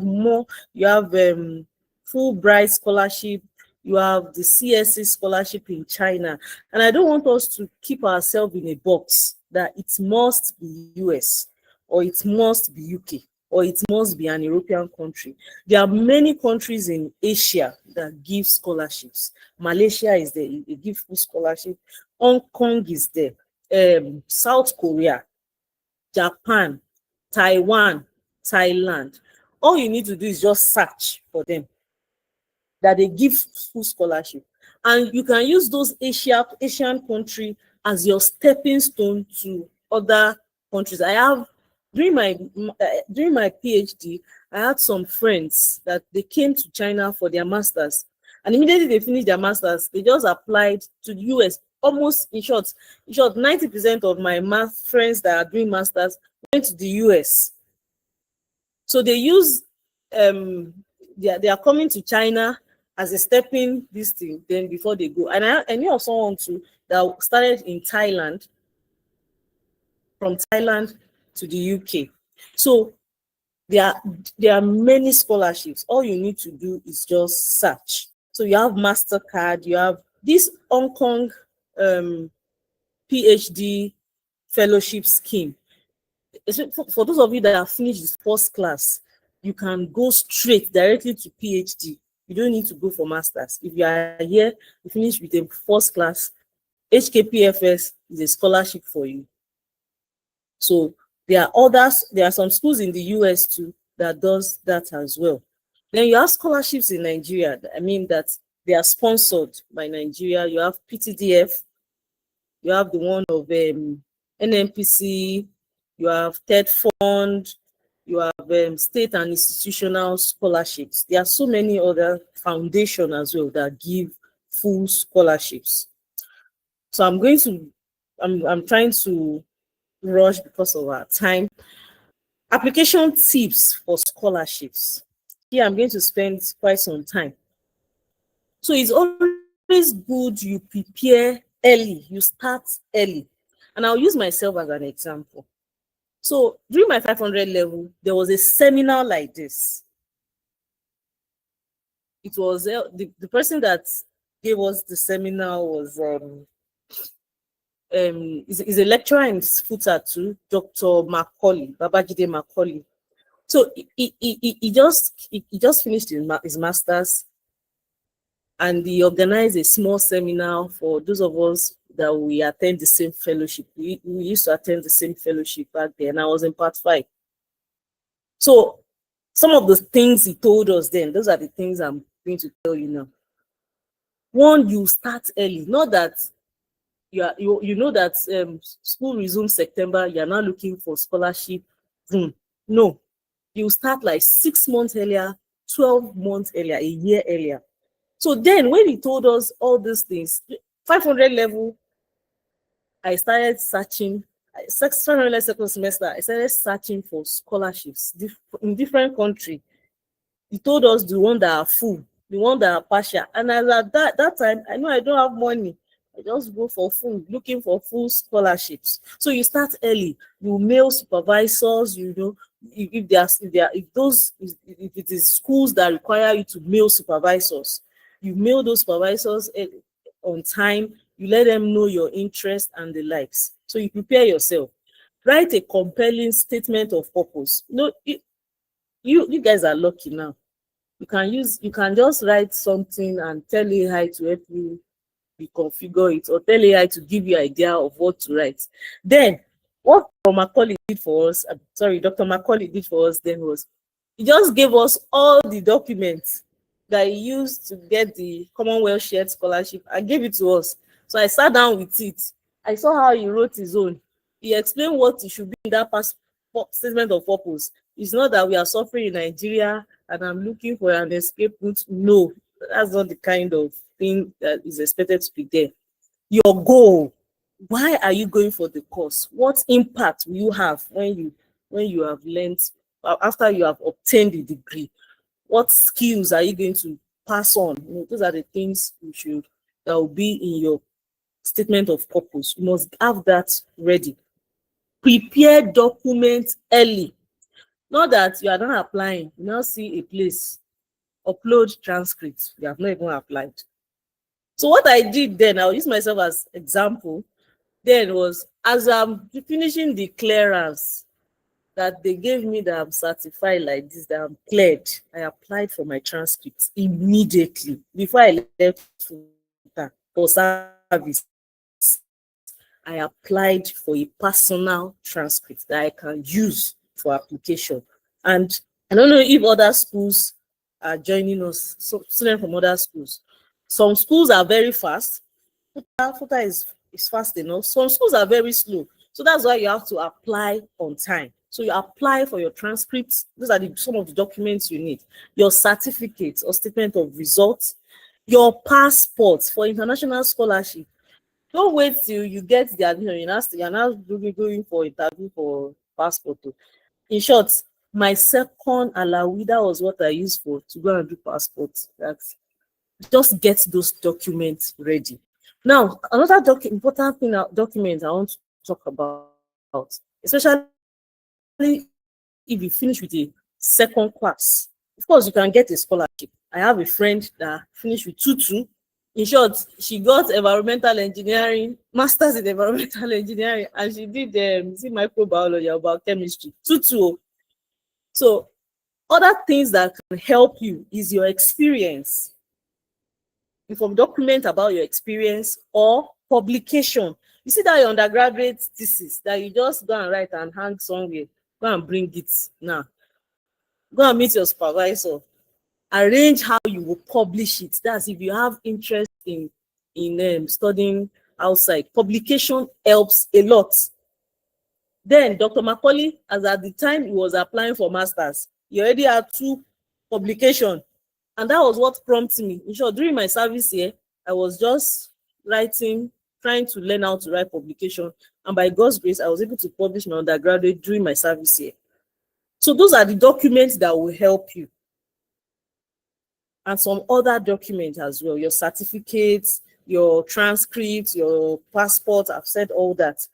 Fulbright scholarship, you have the CSC scholarship in China. And I don't want us to keep ourselves in a box that it must be US or it must be UK or it must be an European country. There are many countries in Asia that give scholarships. Malaysia is there, they give full scholarship. Hong Kong is there. South Korea, Japan, Taiwan, Thailand. All you need to do is just search for them, that they give full scholarship. And you can use those Asian country as your stepping stone to other countries. I have, during my PhD, I had some friends that they came to China for their masters. And immediately they finished their masters, they just applied to the US. Almost in short, 90% of my math friends that are doing masters went to the US. So they use they are coming to China as a stepping this thing, then before they go. And I knew of someone too that started in Thailand, from Thailand to the UK. So there are many scholarships. All you need to do is just search. So you have MasterCard, you have this Hong Kong PhD fellowship scheme. For those of you that have finished this first class, you can go straight directly to PhD. You don't need to go for masters. If you are here, you finish with a first class, HKPFS is a scholarship for you. So there are some schools in the US too that does that as well. Then you have scholarships in Nigeria. I mean that they are sponsored by Nigeria. You have PTDF, you have the one of NNPC, you have TED Fund, you have state and institutional scholarships. There are so many other foundations as well that give full scholarships. So I'm trying to rush because of our time. Application tips for scholarships. Here I'm going to spend quite some time. So it's always good you prepare early, you start early. And I'll use myself as an example. So during my 500 level, there was a seminar like this. It was the person that gave us the seminar was is a lecturer in FUTA too, Dr. Macaulay, Babajide Macaulay. So he just finished his master's, and he organized a small seminar for those of us that we attend the same fellowship. We used to attend the same fellowship back then, and I was in part 5. So some of the things he told us then, those are the things I'm going to tell you now. One, you start early. Not that you know that school resumes September, you're now looking for scholarship. No, you start like 6 months earlier, 12 months earlier, a year earlier. So then when he told us all these things, 500 level, I started searching. 600 second semester, I started searching for scholarships in different countries. He told us the one that are full, the one that are partial. And as at that time, I know I don't have money. I just go for full, looking for full scholarships. So you start early. You mail supervisors. You know, if it is schools that require you to mail supervisors, you mail those supervisors on time. You let them know your interest and the likes. So you prepare yourself. Write a compelling statement of purpose. You guys are lucky now. You can just write something and tell AI to help you reconfigure it, or tell AI to give you idea of what to write. Then what Dr. Macaulay did for us, Dr. Macaulay did for us then was he just gave us all the documents that he used to get the Commonwealth Shared Scholarship and gave it to us. So I sat down with it. I saw how he wrote his own. He explained what it should be in that statement of purpose. It's not that we are suffering in Nigeria and I'm looking for an escape route. No, that's not the kind of thing that is expected to be there. Your goal. Why are you going for the course? What impact will you have when you have learned, after you have obtained the degree? What skills are you going to pass on? Those are the things that will be in your statement of purpose. You must have that ready. Prepare documents early. Not that you are not applying, you now see a place, upload transcripts, you have not even applied. So what I did then, I'll use myself as example, then was as I'm finishing the clearance that they gave me, that I'm certified like this, that I'm cleared, I applied for my transcripts immediately before I left for service. I applied for a personal transcript that I can use for application. And I don't know if other schools are joining us, so students from other schools. Some schools are very fast. FUTA is fast enough. Some schools are very slow. So that's why you have to apply on time. So you apply for your transcripts. Those are some of the documents you need. Your certificates or statement of results, your passport for international scholarship. Don't wait till you get the admission. You're now going for interview for passport. In short, my second alawida was what I used to go and do passport. That's just get those documents ready. Now, another important document I want to talk about, especially if you finish with a second class. Of course, you can get a scholarship. I have a friend that finished with 2-2. In short, she got environmental engineering, master's in environmental engineering, and she did microbiology or biochemistry. 2-2. So other things that can help you is your experience. You can document about your experience or publication. You see that your undergraduate thesis that you just go and write and hang somewhere, go and bring it now. Go and meet your supervisor. Arrange how you will publish it. That's if you have interest in studying outside. Publication helps a lot. Then Dr. Macaulay, as at the time he was applying for masters, he already had 2 publications. And that was what prompted me. In short, during my service here, I was just writing, trying to learn how to write publication. And by God's grace, I was able to publish my undergraduate during my service here. So those are the documents that will help you. And some other documents as well, your certificates, your transcripts, your passport. I've said all that.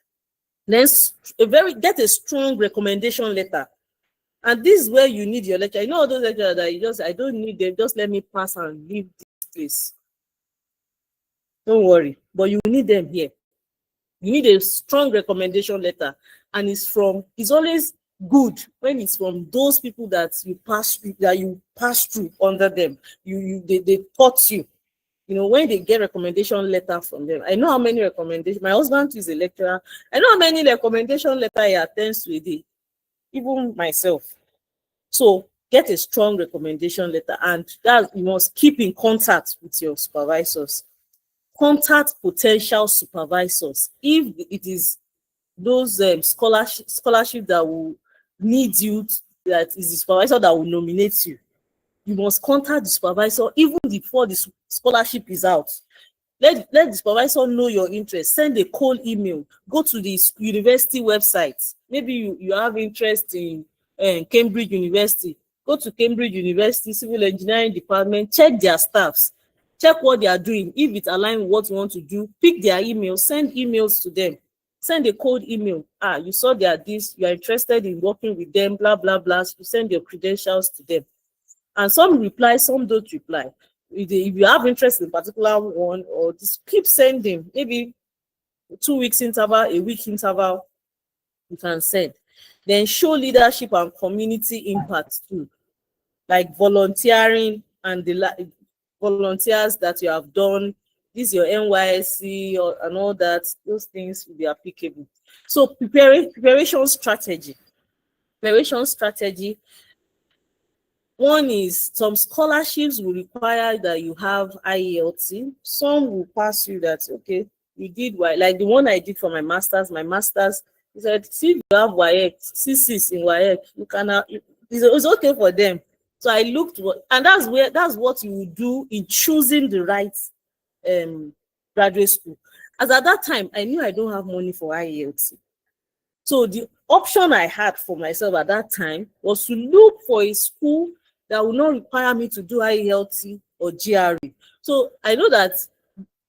Then get a strong recommendation letter. And this is where you need your lecturer. You know all those lecturers that I don't need them, just let me pass and leave this place. Don't worry, but you need them here. You need a strong recommendation letter, and it's always good when it's from those people that you pass through under them. They taught you. When they get recommendation letter from them. I know how many recommendations. My husband is a lecturer. I know how many recommendation letter he attends to a day. Even myself. So get a strong recommendation letter, and that you must keep in contact with your supervisors. Contact potential supervisors. If it is those scholarship that will need you, that is the supervisor that will nominate you, you must contact the supervisor even before the scholarship is out. Let the supervisor know your interest. Send a cold email. Go to the university website. Maybe you have interest in Cambridge University. Go to Cambridge University Civil Engineering Department. Check their staffs. Check what they are doing. If it aligns with what you want to do, pick their email. Send emails to them. Send a cold email. You saw they are this. You are interested in working with them. Blah blah blah. You send your credentials to them. And some reply, some don't reply. If you have interest in a particular one, or just keep sending, maybe 2 weeks interval, a week interval, you can send. Then show leadership and community impact too. like volunteering and the volunteers that you have done, this your NYSC and all that, those things will be applicable. So preparation strategy. Preparation strategy. One is some scholarships will require that you have IELTS. Some will pass you that, okay, you did like the one I did for my master's. He said, see if you have WAEC, C6 in WAEC, you can it's okay for them. So I looked, and that's what you would do in choosing the right graduate school. As at that time, I knew I don't have money for IELTS. So the option I had for myself at that time was to look for a school that will not require me to do IELTS or GRE. So I know that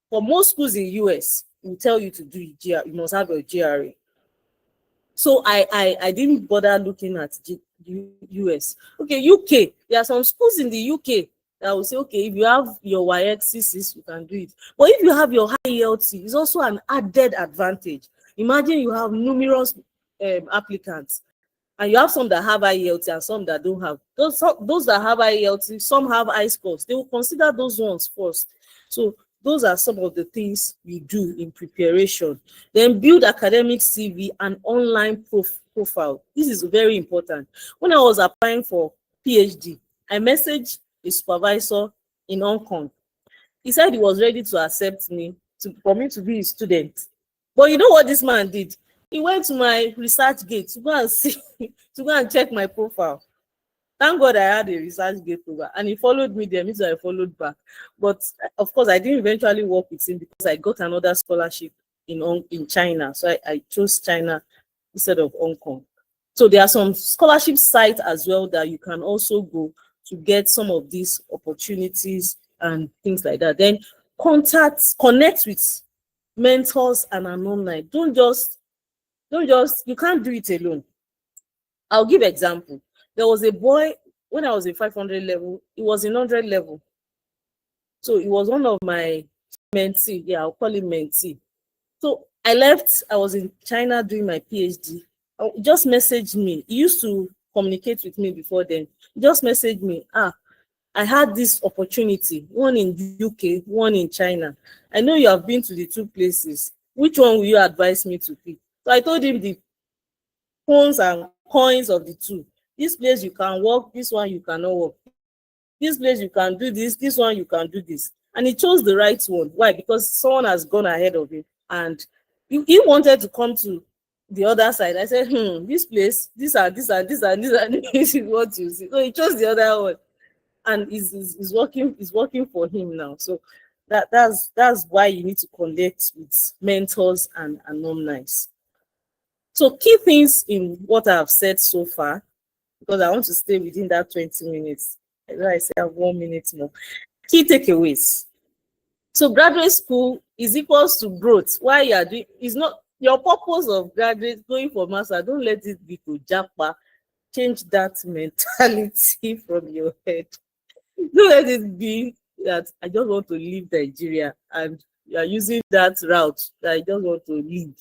for most schools in US, will tell you to do GRE, you must have your GRE. So I didn't bother looking at US. Okay, UK. There are some schools in the UK that will say, okay, if you have your WAEC C6, you can do it. But if you have your high ELT, it's also an added advantage. Imagine you have numerous applicants, and you have some that have IELTS and some that don't have. Those that have IELTS, some have I-scores. They will consider those ones first. So those are some of the things you do in preparation. Then build academic CV and online profile. This is very important. When I was applying for PhD, I messaged a supervisor in Hong Kong. He said he was ready to accept me for me to be a student. But you know what this man did? He went to my ResearchGate to go and see, to go and check my profile. Thank God I had a ResearchGate program, and he followed me there, so I followed back. But of course, I didn't eventually work with him because I got another scholarship in China. So I chose China instead of Hong Kong. So there are some scholarship sites as well that you can also go to get some of these opportunities and things like that. Then connect with mentors and alumni. Don't just, you can't do it alone. I'll give example. There was a boy, when I was in 500 level, he was in 100 level. So he was one of my mentee. Yeah, I'll call him mentee. So I left, I was in China doing my PhD. He just messaged me. He used to communicate with me before then. He just messaged me, I had this opportunity, one in UK, one in China. I know you have been to the two places. Which one will you advise me to pick? So I told him the pros and cons of the two. This place you can work, this one you cannot work. This place you can do this one you can do this. And he chose the right one. Why? Because someone has gone ahead of him. And he wanted to come to the other side. I said, this place, this is what you see. So he chose the other one. And is working for him now. So that's why you need to connect with mentors and alumni. So key things in what I have said so far, because I want to stay within that 20 minutes. I say I have 1 minute more. Key takeaways. So graduate school is equals to growth. Why you are doing is not your purpose of graduate going for master. Don't let it be to japa. Change that mentality from your head. Don't let it be that I just want to leave Nigeria and you are using that route that I just want to leave.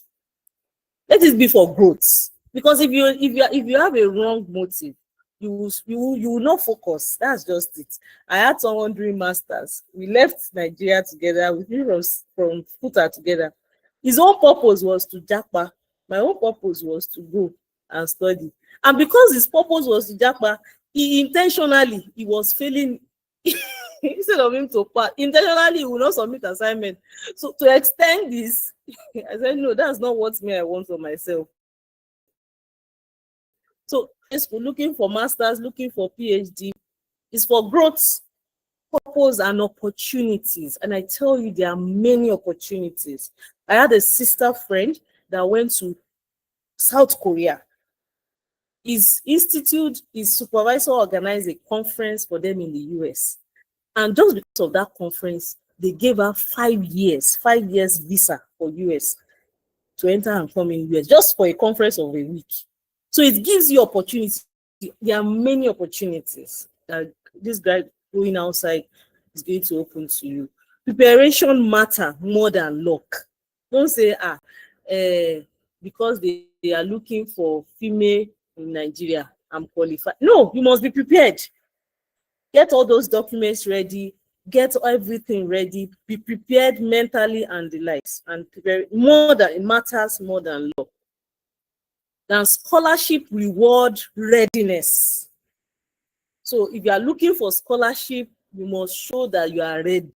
Let it be for growth. Because if you have a wrong motive, you will not focus. That's just it. I had someone doing masters. We left Nigeria together. We came from Futa together. His own purpose was to japa. My own purpose was to go and study. And because his purpose was to japa, he was failing. Instead of him to pass, intentionally he will not submit assignment. So to extend this, I said, no, that's not what I want for myself. So looking for masters, looking for PhD is for growth, purpose, and opportunities. And I tell you, there are many opportunities. I had a sister friend that went to South Korea. His institute, his supervisor organized a conference for them in the US. And just because of that conference, they gave her 5 years visa for US to enter and come in US, just for a conference of a week. So it gives you opportunity. There are many opportunities that this guy going outside is going to open to you. Preparation matter more than luck. Don't say, because they are looking for female in Nigeria, I'm qualified. No, you must be prepared. Get all those documents ready, get everything ready, be prepared mentally and the likes, and prepare more than it matters more than law. Then scholarship reward readiness. So if you are looking for scholarship, you must show that you are ready.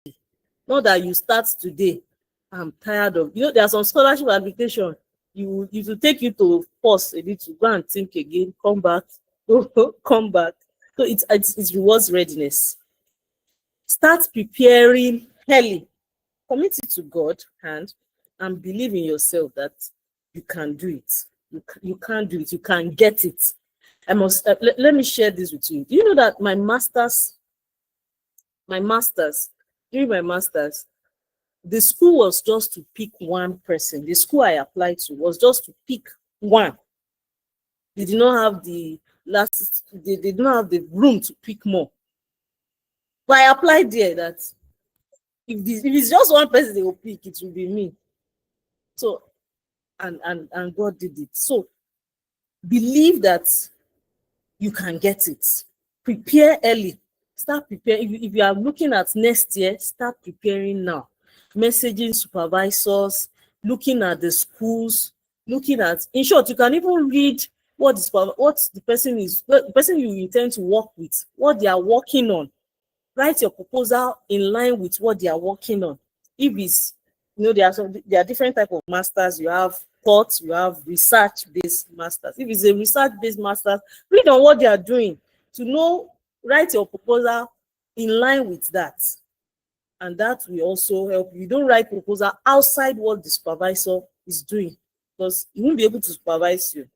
Not that you start today. I'm tired of, there are some scholarship application. It will take you to pause a little, go and think again, come back, come back. So it's rewards readiness. Start preparing early. Commit it to God and believe in yourself that you can do it. You can do it. You can get it. Let me share this with you. Do you know that during my masters, the school was just to pick one person. The school I applied to was just to pick one. They did not have they did not have the room to pick more. But I applied there that if it's just one person they will pick, it will be me. So and God did it. So believe that you can get it. Prepare early. Start preparing. If you are looking at next year, start preparing now. Messaging supervisors, looking at the schools, in short, you can even read what the person you intend to work with, what they are working on. Write your proposal in line with what they are working on. If it's, there are different type of masters. You have thoughts, you have research-based masters. If it's a research-based masters, read on what they are doing to write your proposal in line with that. And that will also help you. Don't write proposal outside what the supervisor is doing, because he won't be able to supervise you.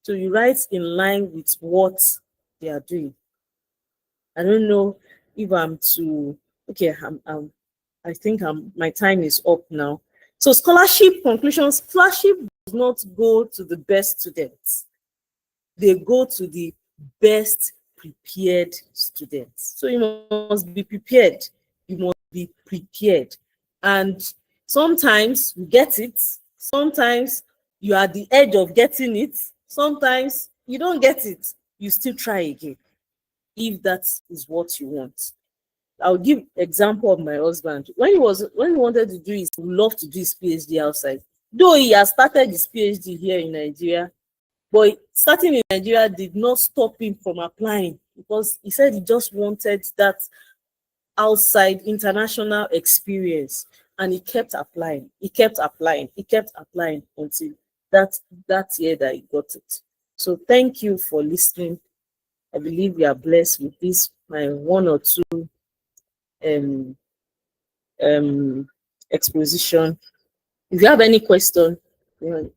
So you write in line with what they are doing. I don't know if I'm to, okay, I think my time is up now. So scholarship conclusions, scholarship does not go to the best students. They go to the best prepared students. So you must be prepared. You must be prepared. And sometimes you get it. Sometimes you are at the edge of getting it. Sometimes you don't get it. You still try again, if that is what you want. I'll give example of my husband. When he wanted to do he loved to do his PhD outside. Though he has started his PhD here in Nigeria, but starting in Nigeria did not stop him from applying, because he said he just wanted that outside international experience, and he kept applying. He kept applying until that year that he got it. So thank you for listening. I believe you are blessed with this, my one or two exposition. If you have any question, those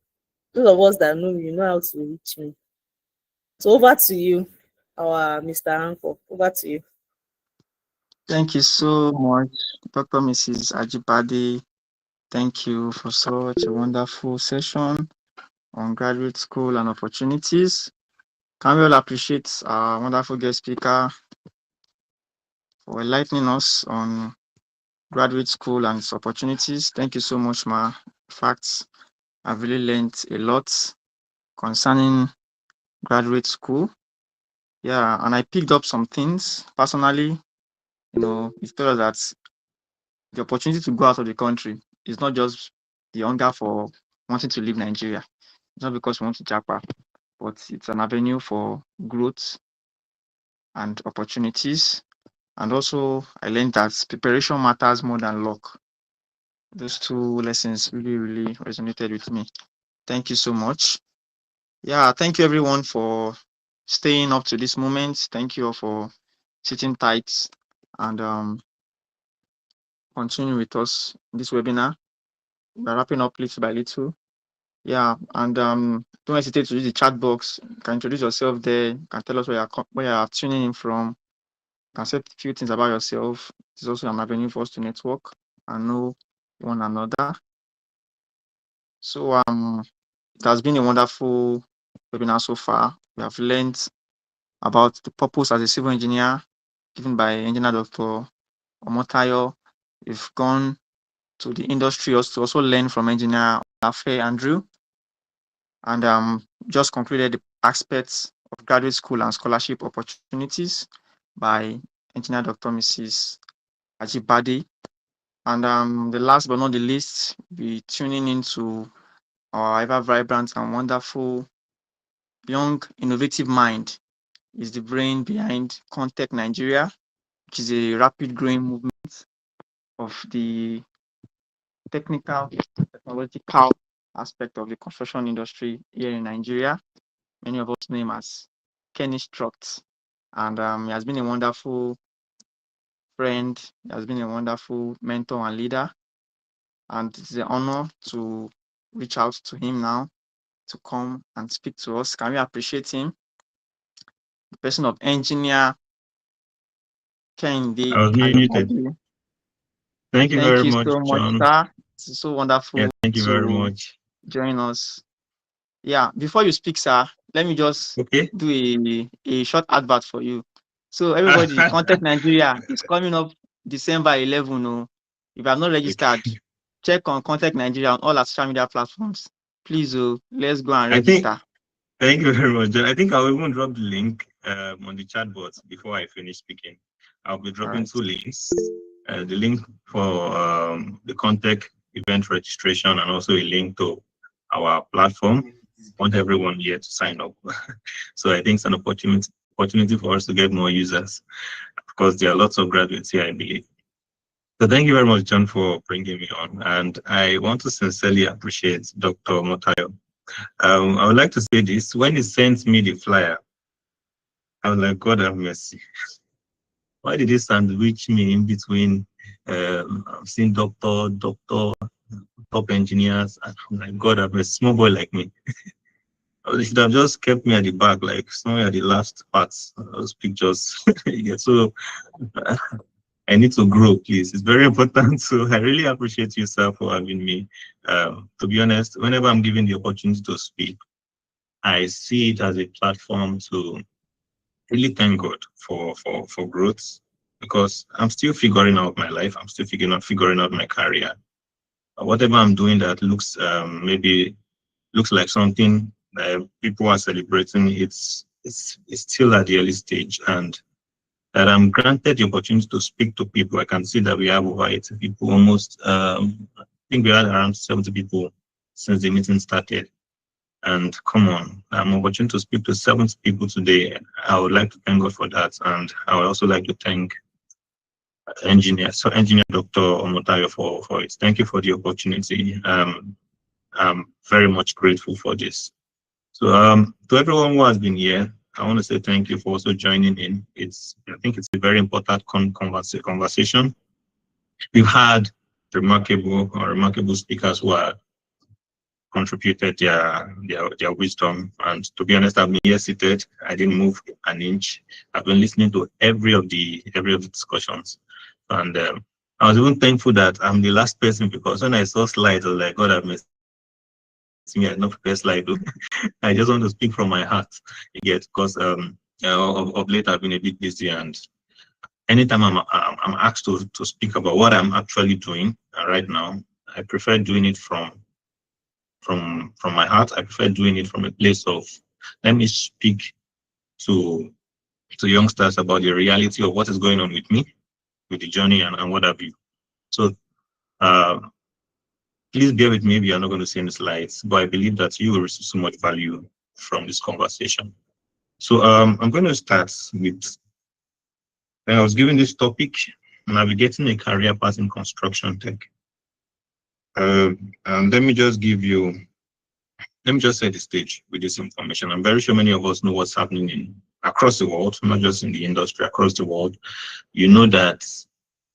of us that know you know how to reach me. So over to you, our Mr. Hancock. Over to you. Thank you so much, Dr. Mrs. Ajibade. Thank you for such a wonderful session on graduate school and opportunities. Can we all appreciate our wonderful guest speaker for enlightening us on graduate school and its opportunities? Thank you so much, ma. In fact, I've really learned a lot concerning graduate school. Yeah, and I picked up some things personally. It tells us that the opportunity to go out of the country is not just the hunger for wanting to leave Nigeria. It's not because we want to japa, but it's an avenue for growth and opportunities. And also, I learned that preparation matters more than luck. Those two lessons really, really resonated with me. Thank you so much. Yeah, thank you everyone for staying up to this moment. Thank you all for sitting tight and continue with us in this webinar. We're wrapping up little by little. Yeah, and don't hesitate to use the chat box. You can introduce yourself there. You can tell us where you're tuning in from. You can say a few things about yourself. It's also an avenue for us to network and know one another. So it has been a wonderful webinar so far. We have learned about the purpose as a civil engineer given by Engineer Dr. Omotayo. We've gone to the industry to also learn from Engineer Afe Andrew, and just concluded the aspects of graduate school and scholarship opportunities by Engineer Dr. Mrs. Ajibade. And the last but not the least, be tuning into our ever vibrant and wonderful young innovative mind is the brain behind Contech Nigeria, which is a rapid growing movement of the technological aspect of the construction industry here in Nigeria. Many of us know him as Kenny Struct, and he has been a wonderful friend. He has been a wonderful mentor and leader, and it's an honor to reach out to him now to come and speak to us. Can we appreciate him? The person of engineer Kehinde I was muted. Ayomade. Thank you very much, so much, John. sir. It's so wonderful Yeah, thank you to very much. join us. Yeah, before you speak, sir, let me just do a short advert for you. So everybody, Contech Nigeria is coming up December 11. Oh. If you have not registered, check on Contech Nigeria on all our social media platforms. Please, let's go and register. Thank you very much, John. I think I'll even drop the link on the chat box before I finish speaking. I'll be dropping 2 links. The link for the Contech event registration and also a link to our platform. I want everyone here to sign up. So I think it's an opportunity for us to get more users. Of course, there are lots of graduates here, I believe. So thank you very much, John, for bringing me on. And I want to sincerely appreciate Dr. Omotayo. I would like to say this. When he sent me the flyer, I was like, God have mercy. Why did he sandwich me in between? I've seen doctor, top engineers. I'm like, God have mercy, small boy like me. They should have just kept me at the back, like somewhere at the last parts of those pictures. Yeah, so I need to grow, please. It's very important. So I really appreciate you, sir, for having me. To be honest, whenever I'm given the opportunity to speak, I see it as a platform to really thank God for growth, because I'm still figuring out my life. I'm still figuring out my career. Whatever I'm doing that looks maybe looks like something that people are celebrating, it's still at the early stage, and that I'm granted the opportunity to speak to people. I can see that we have over 80 people, almost, I think we had around 70 people since the meeting started. And come on, I'm opportunity to speak to 70 people today. I would like to thank God for that. And I would also like to thank Engineer Dr. Omotayo for it. Thank you for the opportunity. I'm very much grateful for this. So to everyone who has been here, I want to say thank you for also joining in. I think it's a very important conversation. We've had remarkable speakers who are contributed their wisdom, and to be honest, I've been here seated. I didn't move an inch. I've been listening to every of the discussions, and I was even thankful that I'm the last person, because when I saw slides, I was like, God, I've missed me. I not prepared slide. I just want to speak from my heart, because of late I've been a bit busy, and anytime I'm asked to speak about what I'm actually doing right now, I prefer doing it from my heart. I prefer doing it from a place of, let me speak to youngsters about the reality of what is going on with me, with the journey, and what have you. So please bear with me if you're not going to see any slides, but I believe that you will receive so much value from this conversation. So I'm going to start with, I was given this topic, navigating a career path in construction tech. And let me just set the stage with this information. I'm very sure many of us know what's happening across the world, not just in the industry, across the world. You know that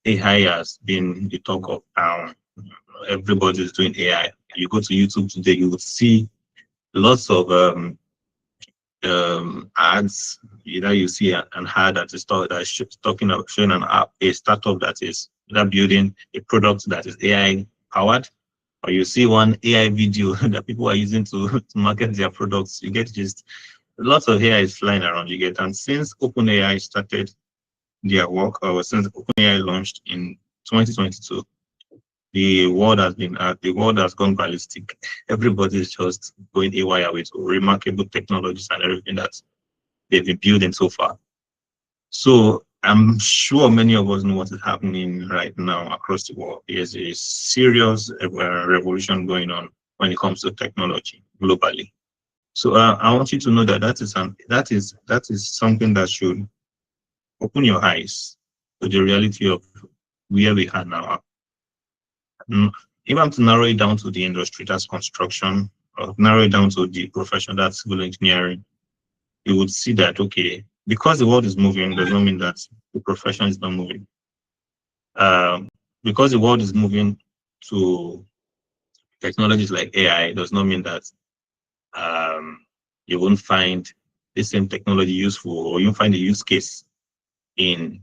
AI has been the talk of town. Everybody's doing AI. You go to YouTube today, you will see lots of ads. You see an ad that is talking about showing an app, a startup that is building a product that is AI powered, or you see one AI video that people are using to market their products. You get just lots of AI is flying around. You get, and since OpenAI started their work, or since OpenAI launched in 2022, the world has gone ballistic. Everybody is just going haywire with remarkable technologies and everything that they've been building so far. So I'm sure many of us know what is happening right now across the world. There's a serious revolution going on when it comes to technology globally. So I want you to know that that is something that should open your eyes to the reality of where we are now. Even to narrow it down to the industry, that's construction, or narrow it down to the profession, that's civil engineering, you would see that, okay, because the world is moving, does not mean that the profession is not moving. Because the world is moving to technologies like AI, does not mean that you won't find the same technology useful, or you won't find a use case in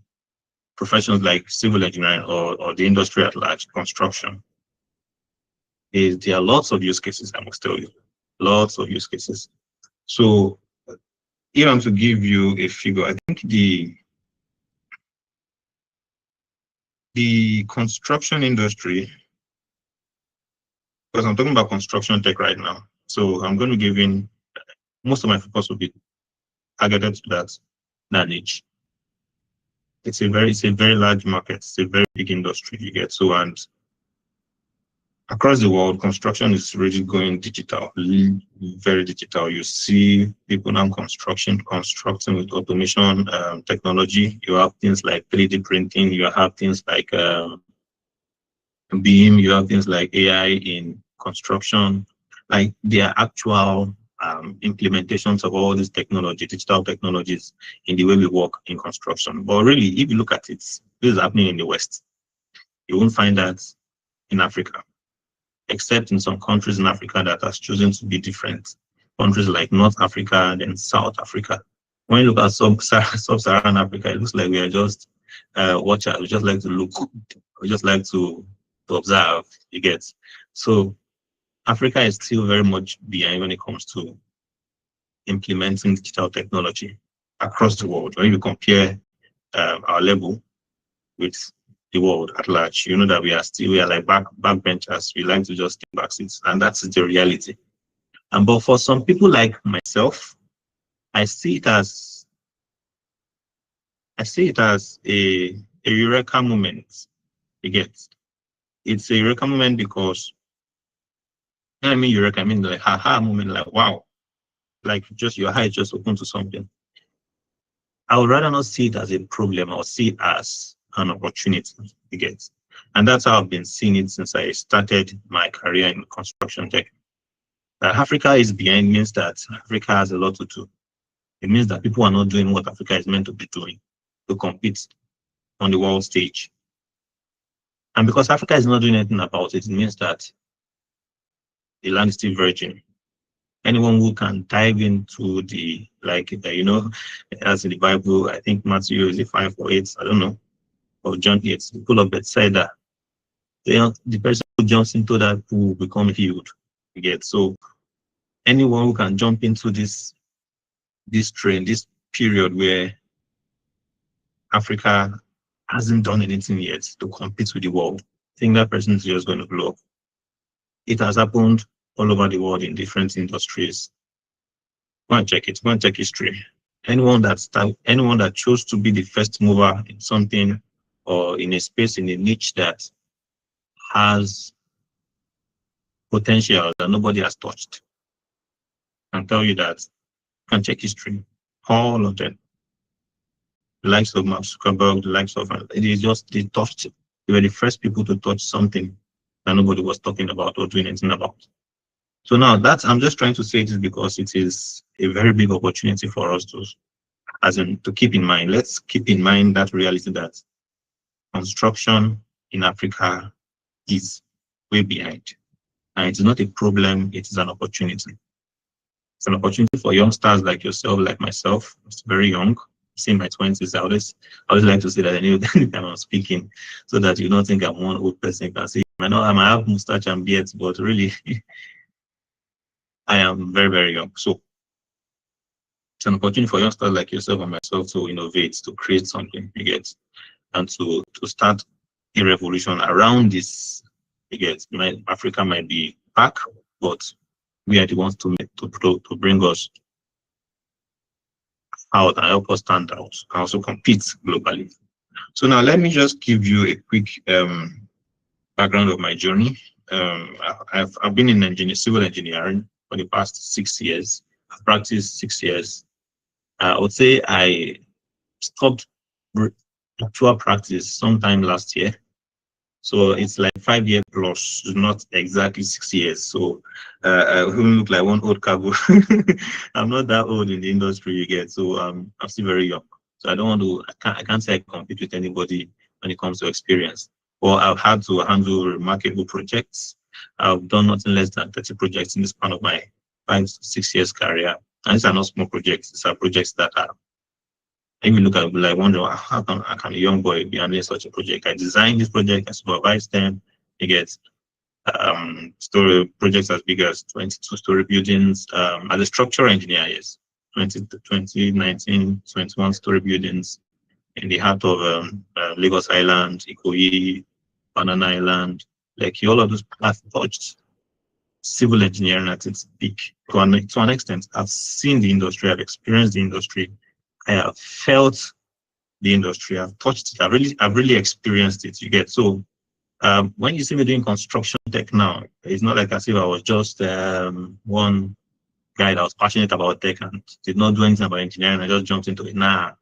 professions like civil engineering or the industry at large, construction. There are lots of use cases, I must tell you, lots of use cases. So if I'm to give you a figure, I think the construction industry, because I'm talking about construction tech right now, so I'm going to give in, most of my focus will be targeted to that niche. It's a very large market. It's a very big industry, you get. So, and across the world, construction is really going digital, very digital. You see people now constructing with automation technology. You have things like 3D printing. You have things like BIM. You have things like AI in construction. Like there are actual implementations of all these technology, digital technologies, in the way we work in construction. But really, if you look at it, this is happening in the West. You won't find that in Africa, except in some countries in Africa that has chosen to be different. Countries like North Africa and then South Africa. When you look at sub-Saharan Africa, it looks like we are just watchers. We just like to look. We just like to observe. You get. So Africa is still very much behind when it comes to implementing digital technology across the world. When you compare our level with the world at large, you know that we are like backbenchers. We like to just take back seats, and that's the reality. And but for some people like myself, I see it as a eureka moment. You get, it's a eureka moment because when I mean eureka, I mean like haha moment, like wow, like just your eyes just open to something. I would rather not see it as a problem, or see it as an opportunity, you get. And that's how I've been seeing it since I started my career in construction tech. That Africa is behind means that Africa has a lot to do. It means that people are not doing what Africa is meant to be doing to compete on the world stage. And because Africa is not doing anything about it, it means that the land is still virgin. Anyone who can dive into the, like, as in the Bible, I think Matthew is 5 or 8, I don't know, or John 8, the pool of Bethsaida, the person who jumps into that pool will become healed. You get. So anyone who can jump into this train, this period where Africa hasn't done anything yet to compete with the world, I think that person is just going to blow up. It has happened all over the world in different industries. Go and check it. Go and check history. Anyone that chose to be the first mover in something, or in a space, in a niche that has potential that nobody has touched, I can tell you that. You can check history. All of them. The likes of Mark Zuckerberg, the likes of, they touched it. They were the first people to touch something that nobody was talking about or doing anything about. So now I'm just trying to say this because it is a very big opportunity for us to keep in mind. Let's keep in mind that reality that construction in Africa is way behind. And it's not a problem, it is an opportunity. It's an opportunity for youngsters like yourself, like myself. It's very young. In my 20s, I always like to say that anytime I'm speaking, so that you don't think I'm one old person. Can say I might have mustache and beards, but really I am very, very young. So it's an opportunity for youngsters like yourself and myself to innovate, to create something, you get, and to start a revolution around this. You get, Africa might be back, but we are the ones to bring us out and help us stand out and also compete globally. So now let me just give you a quick background of my journey. I've been in civil engineering for the past 6 years. I've practiced 6 years. I would say I stopped actual practice sometime last year. So it's like 5 years plus, not exactly 6 years. So I wouldn't look like one old cargo. I'm not that old in the industry, you get. So I'm still very young. So I don't want to, I can't say I compete with anybody when it comes to experience. Or I've had to handle remarkable projects. I've done nothing less than 30 projects in the span of my 5 to 6 years career. And these are not small projects. These are projects that are, if you look at it, like wonder how can a young boy be handling such a project? I designed this project, I supervised them. You get story projects as big as 22-story buildings. As a structural engineer, yes, 21-story buildings in the heart of Lagos Island, Ikoyi, Banana Island, like all of those have touched civil engineering at its peak to an extent. I've seen the industry, I've experienced the industry, I have felt the industry, I've touched it, I've really experienced it. You get. So when you see me doing construction tech now, it's not like as if I was just one guy that was passionate about tech and did not do anything about engineering. I just jumped into it. Nah,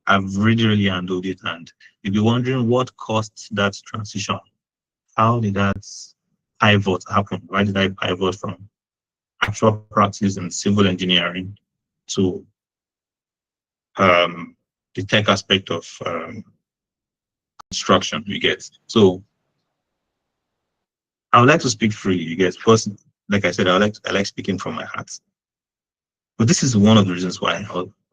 I've really handled it. And you'll be wondering what caused that transition. How did that pivot happen? Why did I pivot from actual practice in civil engineering to the tech aspect of construction, you get? So I would like to speak freely, you get, because like I said, I like speaking from my heart. But this is one of the reasons why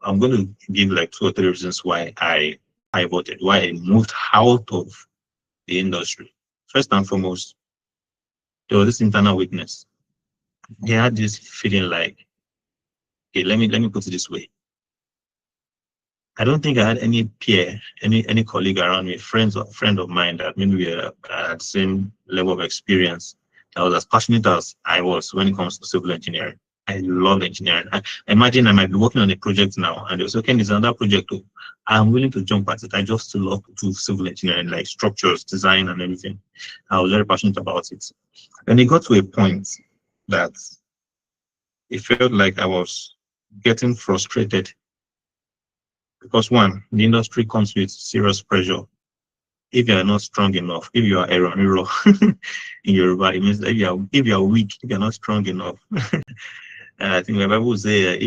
I'm going to give like 2 or 3 reasons why I pivoted, why I moved out of the industry. First and foremost, there was this internal weakness. I had this feeling like, okay, let me put it this way. I don't think I had any peer, any colleague around me, friend of mine that maybe we had the same level of experience that was as passionate as I was when it comes to civil engineering. I love engineering. I imagine I might be working on a project now and they say, okay, there's another project too. I'm willing to jump at it. I just love to do civil engineering, like structures, design and everything. I was very passionate about it. And it got to a point that it felt like I was getting frustrated. Because one, the industry comes with serious pressure. If you are not strong enough, if you are error in Yoruba, it means that if you are weak, if you are not strong enough. And I think the Bible will say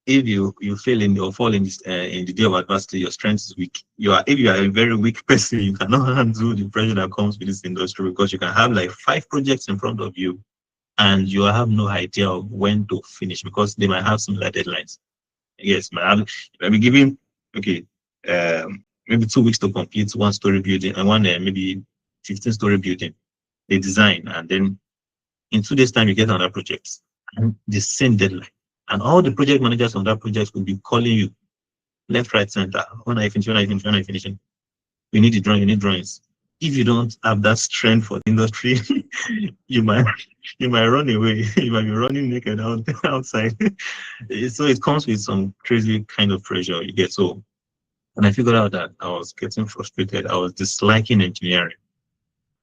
if you fail in or fall in the day of adversity, your strength is weak. If you are a very weak person, you cannot handle the pressure that comes with this industry, because you can have like 5 projects in front of you and you have no idea of when to finish because they might have similar deadlines. Yes, man. I be giving maybe 2 weeks to complete 1-story building and one maybe 15-story building. They design and then in 2 days' time you get another project and the same deadline. And all the project managers on that project will be calling you left, right, center. When are you finishing? When are you finishing? When are you finishing? You need the drawing. You need drawings. If you don't have that strength for the industry, you might run away. You might be running naked outside. So it comes with some crazy kind of pressure you get. So, and I figured out that I was getting frustrated. I was disliking engineering.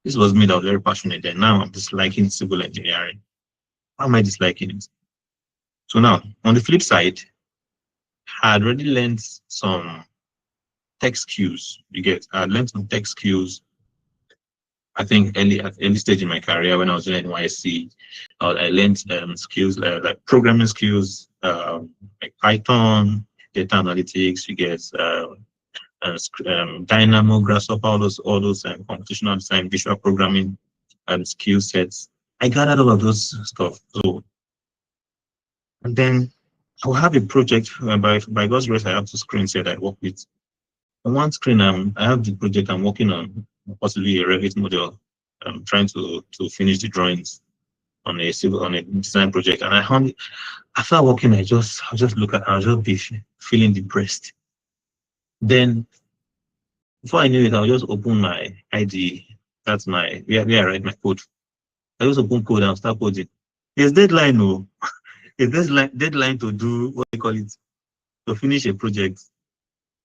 This was me that was very passionate, and now I'm disliking civil engineering. Why am I disliking it? So now, on the flip side, I had already learned some tech skills. I learned some tech skills. I think at early stage in my career when I was in NYSC, I learned skills like programming skills, like Python, data analytics. You get Dynamo, Grasshopper, all those computational design, visual programming skill sets. I gathered all of those stuff. So, and then I'll have a project by God's grace. I have 2 screens that I work with. On one screen, I have the project I'm working on, possibly a Revit model. I'm trying to finish the drawings on a design project. And after working, I'll just look at, I'll just be feeling depressed. Then, before I knew it, I'll just open my IDE. That's where I write my code. I just open code and I'll start coding. There's deadline, no. a deadline to do what they call it, to finish a project.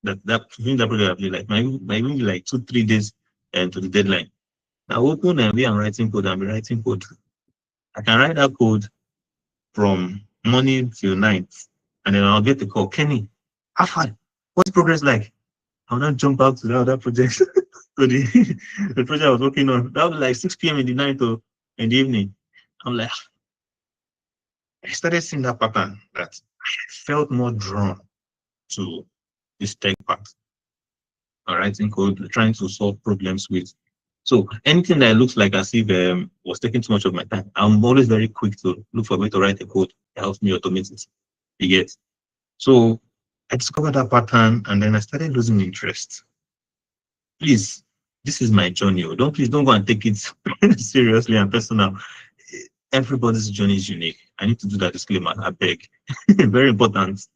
That finish that project, I'll be like might even be like 2-3 days to the deadline. I open and be writing code. I'll be writing code. I can write that code from morning till night, and then I'll get the call, Kenny, how far? What's progress like? I'll not jump out to the other project. So the project I was working on, that was like 6 p.m. in the night or in the evening. I'm like, I started seeing that pattern that I felt more drawn to this tech part. Writing code, trying to solve problems with. So anything that looks like as if was taking too much of my time, I'm always very quick to look for a way to write a code that helps me automate it. You get? So I discovered that pattern, and then I started losing interest. Please, this is my journey. Please don't go and take it seriously and personal. Everybody's journey is unique. I need to do that disclaimer. I beg. Very important.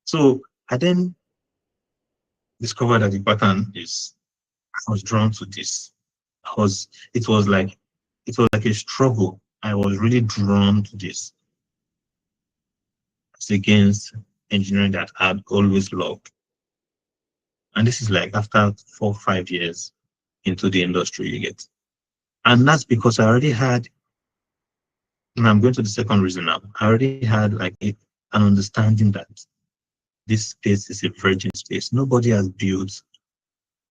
So I then discovered that the pattern is, I was drawn to this. It was like a struggle. I was really drawn to this. It's against engineering that I'd always loved. And this is like after 4 or 5 years into the industry, you get. And that's because I already had, and I'm going to the second reason now, I already had like an understanding that this space is a virgin space. Nobody has built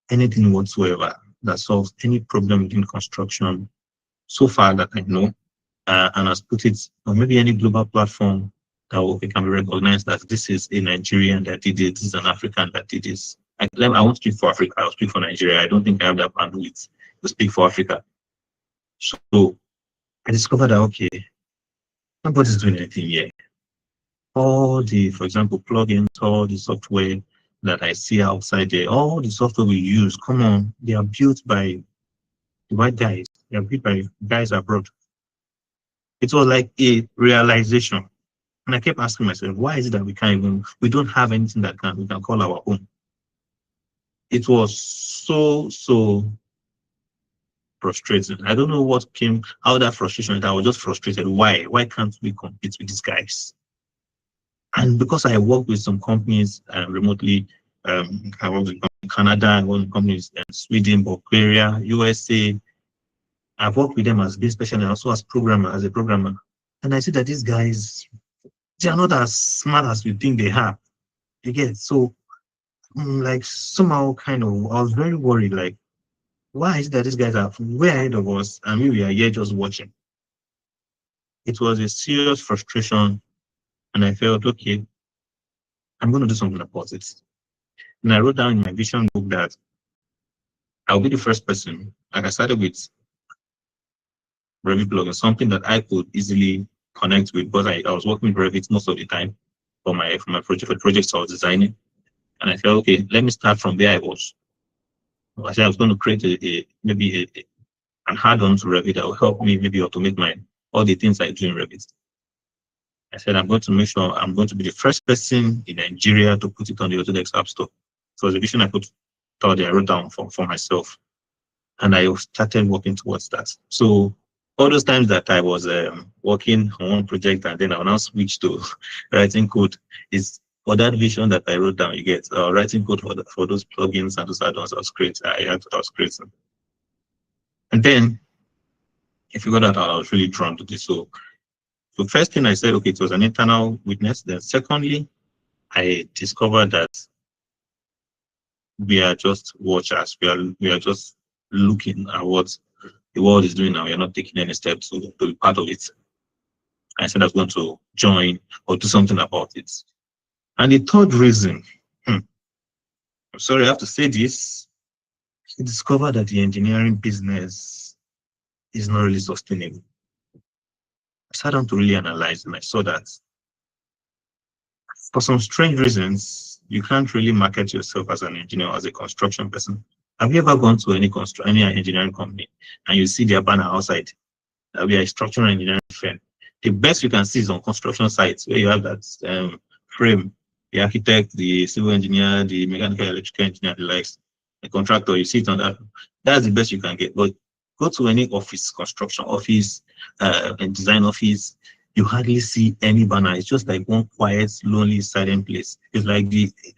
anything whatsoever that solves any problem within construction so far that I know, and has put it on maybe any global platform that can be recognized that this is a Nigerian that did it, this is an African that did this. I won't speak for Africa, I'll speak for Nigeria. I don't think I have that bandwidth to speak for Africa. So I discovered that, okay, nobody's doing anything here. All the, for example, plugins, all the software that I see outside there, all the software we use, come on, they are built by the white guys. They are built by guys abroad. It was like a realization. And I kept asking myself, why is it that we don't have anything that we can call our own? It was so frustrating. I don't know what came out of that frustration. I was just frustrated. Why can't we compete with these guys? And because I work with some companies remotely, I work with Canada, I work with companies in Sweden, Bulgaria, USA. I've worked with them as business specialist and also as a programmer. And I see that these guys, they are not as smart as we think they are. You get? So, like, somehow kind of, I was very worried, like, why is it that these guys are way ahead of us and we are here just watching? It was a serious frustration, and I felt, okay, I'm going to do something about it. And I wrote down in my vision book that I'll be the first person. Like, I started with Revit plugin, something that I could easily connect with, because I was working with Revit most of the time for my projects I was designing. And I felt, okay, let me start from where I was. I said I was going to create maybe an add-on to Revit that will help me maybe automate all the things I do in Revit. I said I'm going to make sure I'm going to be the first person in Nigeria to put it on the Autodesk App Store. So the vision I wrote down for myself, and I started working towards that. So all those times that I was working on one project and then I will now switch to writing code is for that vision that I wrote down. You get writing code for those plugins and those add-ons I was creating. And then I figured out I was really drawn to this. So first thing I said, okay, it was an internal witness. Then secondly, I discovered that we are just watchers. We are just looking at what the world is doing now. We are not taking any steps to be part of it. I said I was going to join or do something about it. And the third reason, I'm sorry, I have to say this, I discovered that the engineering business is not really sustainable. I sat down to really analyze, and I saw that for some strange reasons, you can't really market yourself as an engineer, as a construction person. Have you ever gone to any engineering company and you see their banner outside? We are a structural engineering firm. The best you can see is on construction sites where you have that frame, the architect, the civil engineer, the mechanical, electrical engineer, the likes, the contractor. You see it on that. That's the best you can get. But go to any office, construction office, and design office, you hardly see any banner. It's just like one quiet, lonely, silent place. It's like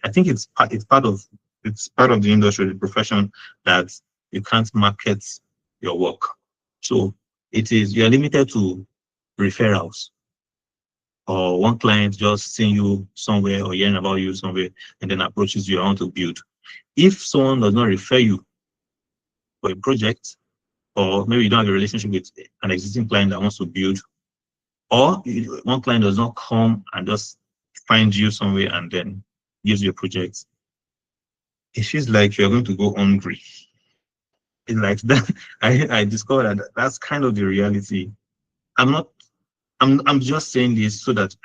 I think it's part of the industry, the profession, that you can't market your work. So you're limited to referrals, or one client just seeing you somewhere or hearing about you somewhere and then approaches you, I want to build. If someone does not refer you for a project, or maybe you don't have a relationship with an existing client that wants to build, or one client does not come and just find you somewhere and then gives you a project, it feels like you're going to go hungry. It's like that. I discovered that that's kind of the reality. I'm just saying this so that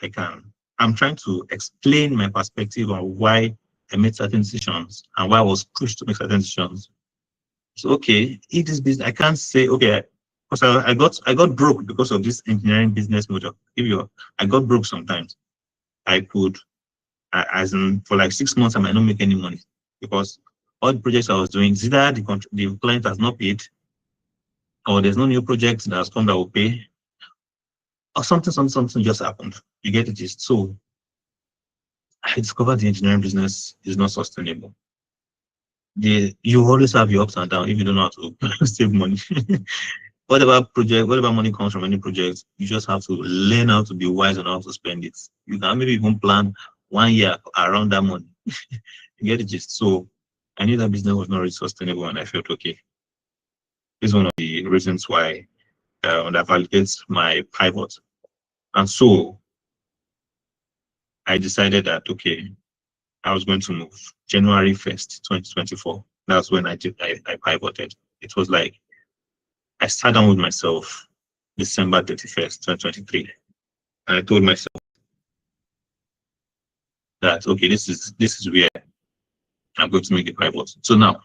I'm trying to explain my perspective on why I made certain decisions and why I was pushed to make certain decisions. So, okay, if this business, I can't say, okay, because I got broke because of this engineering business model. I got broke sometimes. As in, for like 6 months, I might not make any money because all the projects I was doing, either the client has not paid, or there's no new project that has come that will pay, or something just happened. You get it? So I discovered the engineering business is not sustainable. You always have your ups and downs if you don't know how to save money. Whatever money comes from any project, you just have to learn how to be wise on how to spend it. You can maybe even plan 1 year around that money. You get the gist. So I knew that business was not really sustainable, and I felt okay. This is one of the reasons why that validates my pivot. And so I decided that, okay, I was going to move January 1st, 2024. That's when I pivoted. It was like I sat down with myself December 31st, 2023. And I told myself that, okay, this is where I'm going to make the pivot. So now,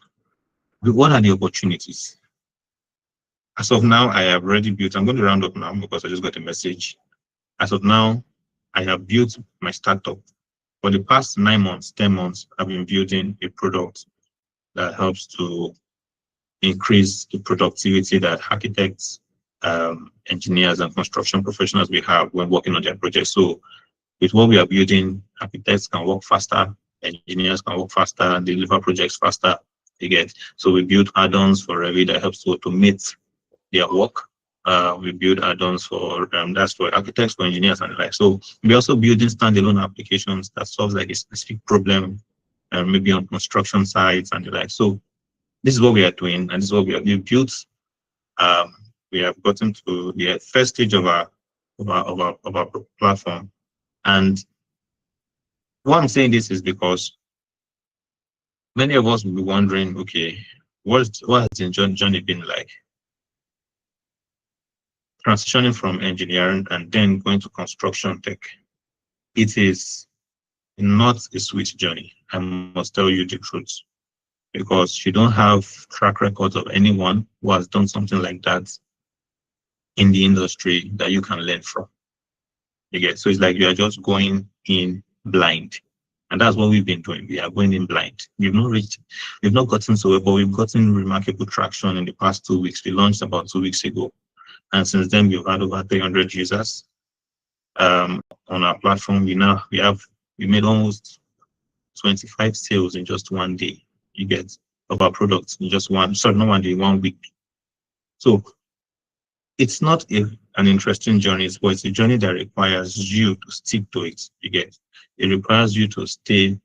what are the opportunities? As of now, I have already built, I'm going to round up now because I just got a message. As of now, I have built my startup. For the past 9 months, 10 months, I've been building a product that helps to increase the productivity that architects, engineers, and construction professionals we have when working on their projects. So with what we are building, architects can work faster, engineers can work faster, and deliver projects faster. So we build add-ons for Revit that helps to automate their work. We build add-ons for that's for architects, for engineers, and the like. So we're also building standalone applications that solves like a specific problem, maybe on construction sites and the like. So this is what we are doing, and this is what we've built. We have gotten to the first stage of our platform. And why I'm saying this is because many of us will be wondering, okay, what has the journey been like? Transitioning from engineering and then going to construction tech. It is not a sweet journey. I must tell you the truth, because you don't have track records of anyone who has done something like that in the industry that you can learn from. So it's like you are just going in blind. And that's what we've been doing. We are going in blind. We've not gotten so well, but we've gotten remarkable traction in the past 2 weeks. We launched about 2 weeks ago. And since then, we've had over 300 users on our platform. We made almost 25 sales in just 1 day. Of our products in just not 1 day, 1 week. So it's not an interesting journey, but it's a journey that requires you to stick to it. It requires you to stay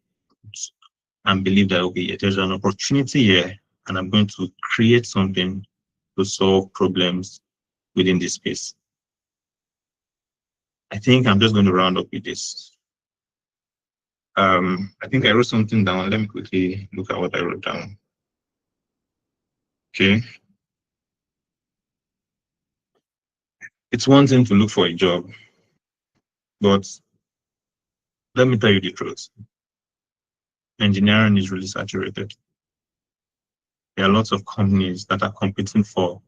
and believe that, okay, there's an opportunity here, and I'm going to create something to solve problems within this space. I think I'm just going to round up with this. I think I wrote something down. Let me quickly look at what I wrote down. Okay. It's one thing to look for a job, but let me tell you the truth. Engineering is really saturated. There are lots of companies that are competing for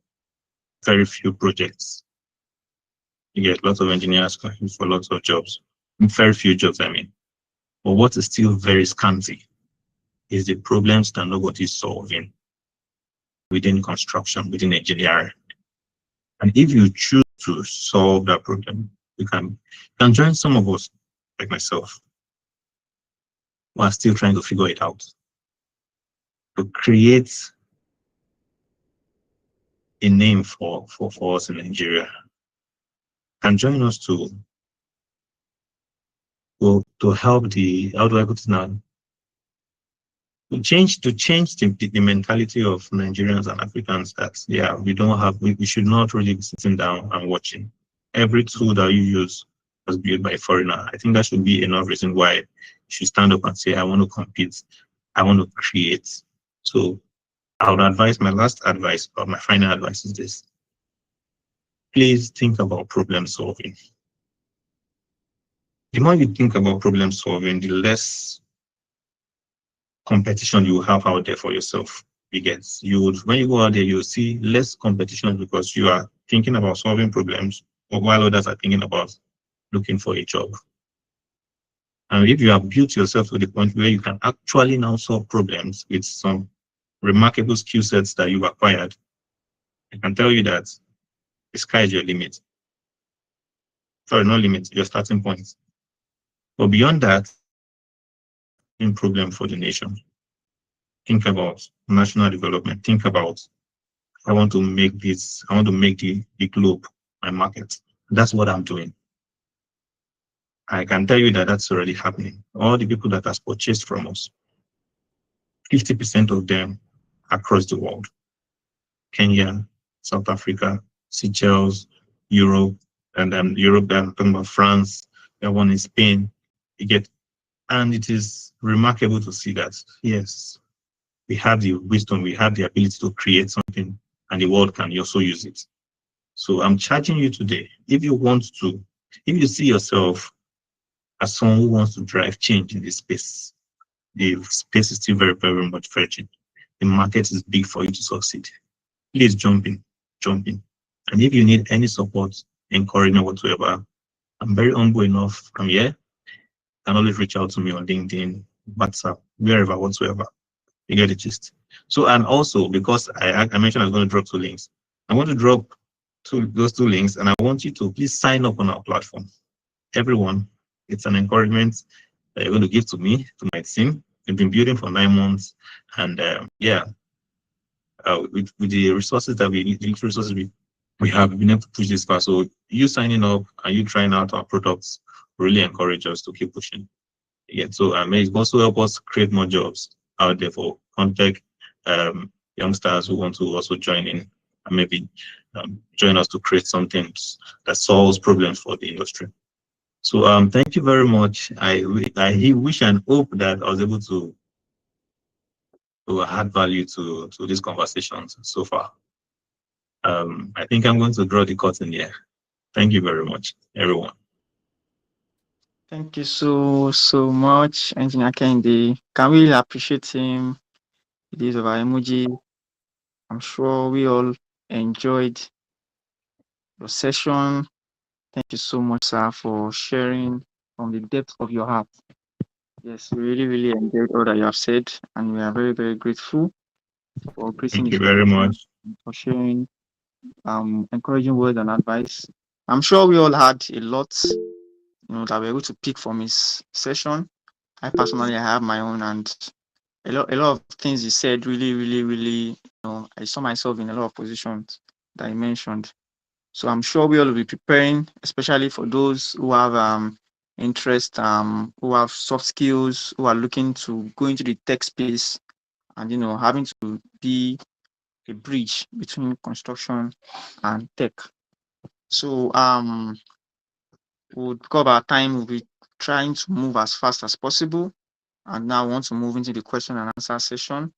very few projects. You get lots of engineers competing for lots of jobs. Very few jobs, I mean. But what is still very scanty is the problems that nobody is solving within construction, within engineering. And if you choose to solve that problem, You can join some of us, like myself, who are still trying to figure it out, to create a name for us in Nigeria. Can join us to help the, how do I put it now? To change the mentality of Nigerians and Africans that yeah, we should not really be sitting down and watching. Every tool that you use was built by a foreigner. I think that should be enough reason why you should stand up and say, I want to compete, I want to create. So I would advise, my last advice or my final advice is this. Please think about problem solving. The more you think about problem solving, the less competition you have out there for yourself. When you go out there, you'll see less competition because you are thinking about solving problems, while others are thinking about looking for a job. And if you have built yourself to the point where you can actually now solve problems with some remarkable skill sets that you've acquired, I can tell you that the sky is your limit. Sorry, no limit, your starting point. But beyond that, in problem for the nation. Think about national development. Think about, I want to make the globe my market. That's what I'm doing. I can tell you that that's already happening. All the people that has purchased from us, 50% of them across the world. Kenya, South Africa, Seychelles, Europe, and then Europe, I'm talking about France, that one in Spain. And it is remarkable to see that, yes, we have the wisdom, we have the ability to create something, and the world can also use it. So I'm charging you today, if you see yourself as someone who wants to drive change in this space, the space is still very, very much virgin. The market is big for you to succeed. Please jump in. And if you need any support, encouragement, whatsoever, I'm very humble enough. I'm here. You can always reach out to me on LinkedIn, WhatsApp, wherever, whatsoever. You get the gist. So, and also because I mentioned I was going to drop 2 links, I want to drop those 2 links, and I want you to please sign up on our platform. Everyone, it's an encouragement that you're going to give to me, to my team. We've been building for 9 months, and with the resources that we have been able to push this far. So you signing up and you trying out our products really encourage us to keep pushing. Yeah, so it also help us create more jobs out there for contact youngsters who want to also join in and maybe join us to create something that solves problems for the industry. So thank you very much. I wish and hope that I was able to add value to these conversations so far. I think I'm going to draw the curtain here. Thank you very much, everyone. Thank you so much, Engineer Kendi. Can we really appreciate him? It is of our emoji. I'm sure we all enjoyed your session. Thank you so much, sir, for sharing from the depth of your heart. Yes, we really, really enjoyed all that you have said, and we are very, very grateful for gracing Thank this you very much. for sharing encouraging words and advice. I'm sure we all had a lot, that we're able to pick from his session. I personally have my own, and a lot of things he said really, really, really, I saw myself in a lot of positions that he mentioned. So I'm sure we all will be preparing, especially for those who have interest, who have soft skills, who are looking to go into the tech space, and having to be a bridge between construction and tech. So because of our time, we'll be trying to move as fast as possible. And now I want to move into the question and answer session.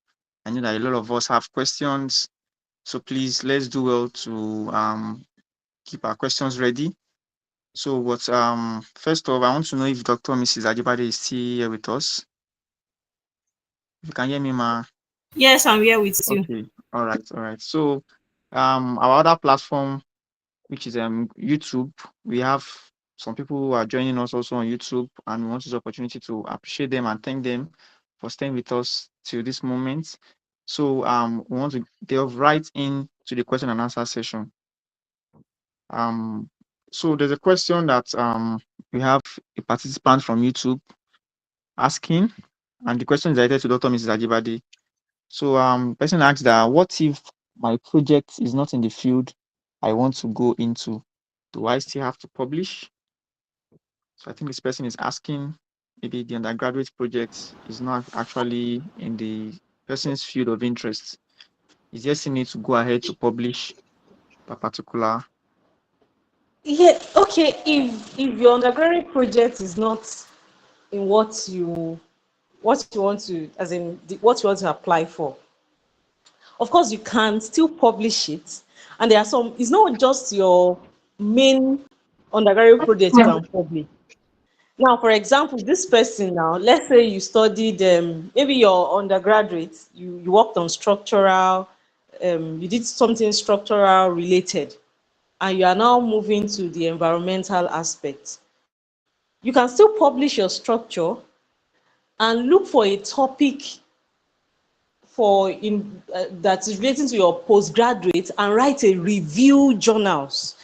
I know that a lot of us have questions. So please, let's do well to keep our questions ready. So first off, I want to know if Dr. Mrs. Ajibade is still here with us. If you can hear me, ma. Yes, I'm here with you. Okay, all right. So our other platform, which is YouTube, we have some people who are joining us also on YouTube, and we want this opportunity to appreciate them and thank them for staying with us till this moment. So we want to delve right into the question and answer session. So there's a question that we have a participant from YouTube asking, and the question is related to Dr. Mrs. Ajibade. So person asks that what if my project is not in the field I want to go into? Do I still have to publish? So I think this person is asking maybe the undergraduate project is not actually in the person's field of interest. Is there still need to go ahead to publish a particular? Yeah, okay. If your undergraduate project is not in what you want to, as in what you want to apply for, of course you can still publish it. And there are some. It's not just your main undergraduate project you can publish. Now, for example, this person now, let's say you studied maybe your undergraduate, you worked on structural, you did something structural related, and you are now moving to the environmental aspect. You can still publish your structure and look for a topic that is relating to your postgraduate and write a review journals.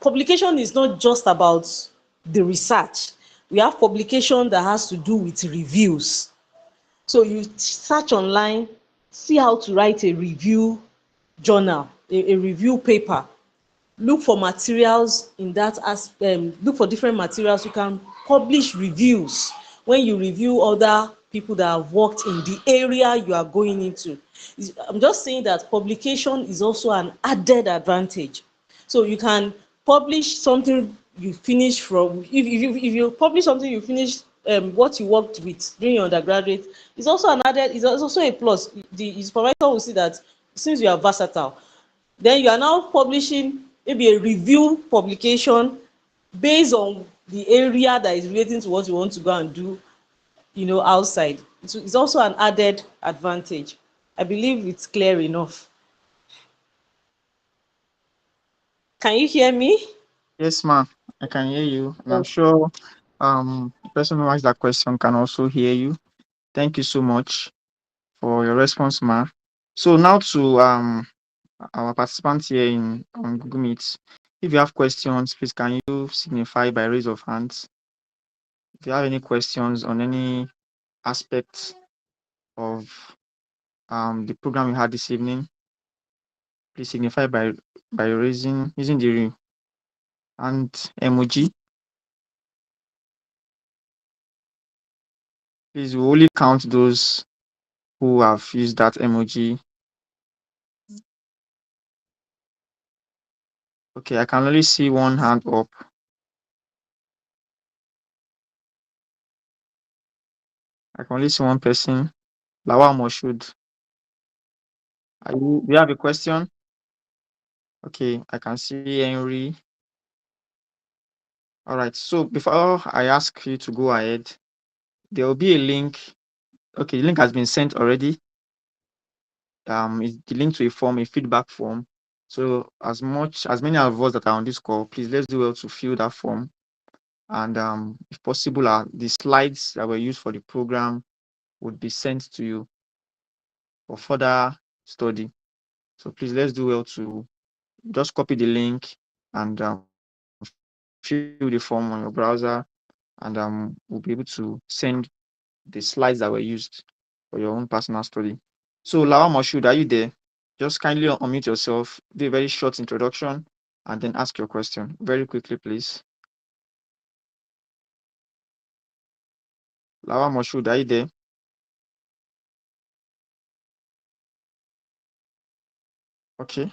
Publication is not just about the research. We have publication that has to do with reviews. So you search online, see how to write a review journal, a review paper. Look for materials in that aspect. Look for different materials. You can publish reviews when you review other people that have worked in the area you are going into. I'm just saying that publication is also an added advantage. So you can publish something you finish from, if you publish something you finish what you worked with during your undergraduate, is also an added, is also a plus. The supervisor will see that since you are versatile, then you are now publishing maybe a review publication based on the area that is relating to what you want to go and do, outside. It's also an added advantage. I believe it's clear enough. Can you hear me? Yes, ma'am, I can hear you, and I'm Oh, sure the person who asked that question can also hear you. Thank you so much for your response, ma. So now to our participants here on Google Meet. If you have questions, please can you signify by raise of hands? If you have any questions on any aspect of the program we had this evening, please signify by raising using the hand emoji. Please we only count those who have used that emoji. Okay, I can only see one hand up. I can only see one person. Lawal Moshood. Do you have a question? Okay, I can see Henry. All right. So before I ask you to go ahead, there will be a link. Okay, the link has been sent already. It's the link to a form, a feedback form. So as many of us that are on this call, please let's do well to fill that form. And if possible, the slides that were used for the program would be sent to you for further study. So please let's do well to just copy the link and fill the form on your browser, and we'll be able to send the slides that were used for your own personal study. So Lawal Moshood, are you there? Just kindly unmute yourself, do a very short introduction, and then ask your question very quickly, please. Lawal Moshood, are you there? Okay,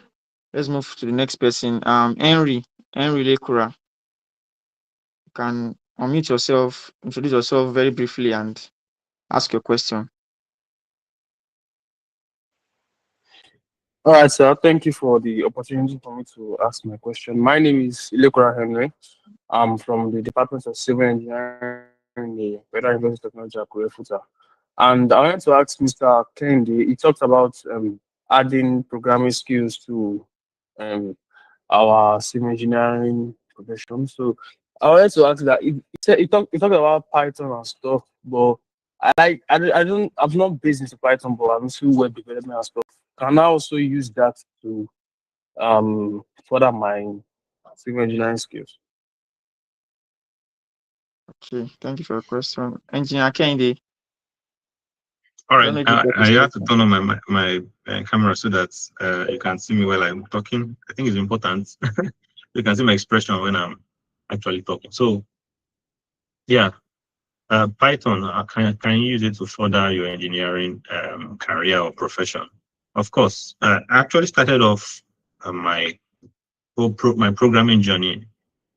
let's move to the next person. Henry Lekura, you can unmute yourself, introduce yourself very briefly, and ask your question. All right, sir. Thank you for the opportunity for me to ask my question. My name is Ilekura Henry. I'm from the Department of Civil Engineering in the Federal University of Technology, Akure Futa. And I wanted to ask Mr. Kennedy, he talked about adding programming skills to um, our civil engineering profession. So I wanted to ask that he talked about Python and stuff, but I'm not based into Python, but I'm still web development and stuff. Can I also use that to further my civil engineering skills. Okay, thank you for your question. Engineer Kende. All I right, don't know if you got I this have to question. turn on my camera so that you can see me while I'm talking. I think it's important. You can see my expression when I'm actually talking. So yeah, Python, can you use it to further your engineering career or profession? Of course. I actually started off my my programming journey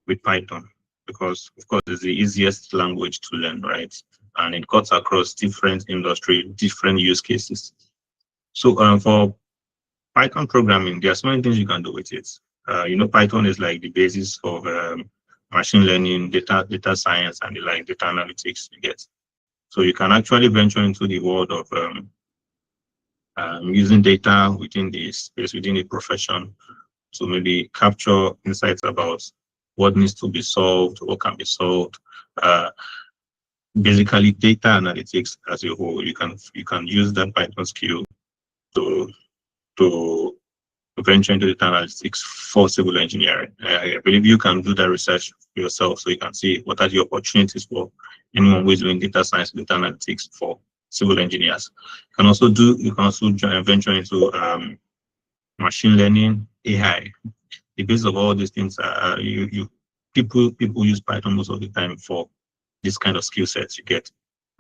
with Python because, of course, it's the easiest language to learn, right? And it cuts across different industry, different use cases. So for Python programming, there are so many things you can do with it. Python is like the basis of machine learning, data science, and data analytics. You get. So you can actually venture into the world of using data within the space, within the profession, to maybe capture insights about what needs to be solved, what can be solved. Uh, Basically, data analytics as a whole. You can use that Python skill to to venture into data analytics for civil engineering. I believe you can do that research yourself, so you can see what are the opportunities for anyone who is doing data science, data analytics for civil engineers. You can also venture into machine learning, AI. The base of all these things are people use Python most of the time for this kind of skill sets. You get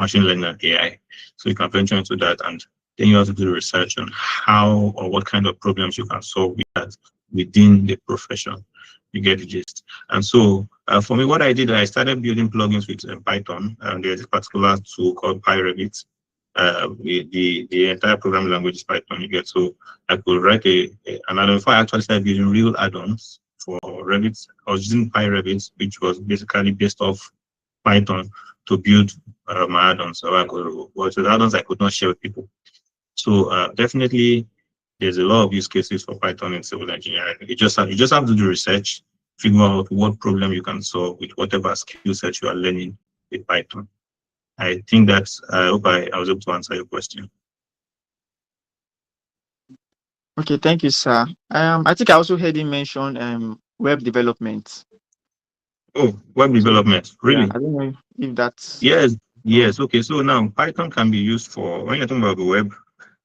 machine learning and AI. So you can venture into that, and then you have to do research on how or what kind of problems you can solve with that within the profession. You get the gist. And so for me, what I did, I started building plugins with Python. And there's a particular tool called PyRevit. The entire programming language is Python. You get, so I could write an add-on. Before I actually started building real add-ons for Revit, I was using PyRevit, which was basically based off Python to build my add-ons. So the add-ons I could not share with people. So definitely, there's a lot of use cases for Python in civil engineering. You just have to do research, figure out what problem you can solve with whatever skill set you are learning with Python. I think I hope I was able to answer your question. Okay, thank you, sir. I think I also heard him mention web development. Oh, web development, really? Yeah, I don't know if that's Yes. Okay, so now Python can be used for when you're talking about the web,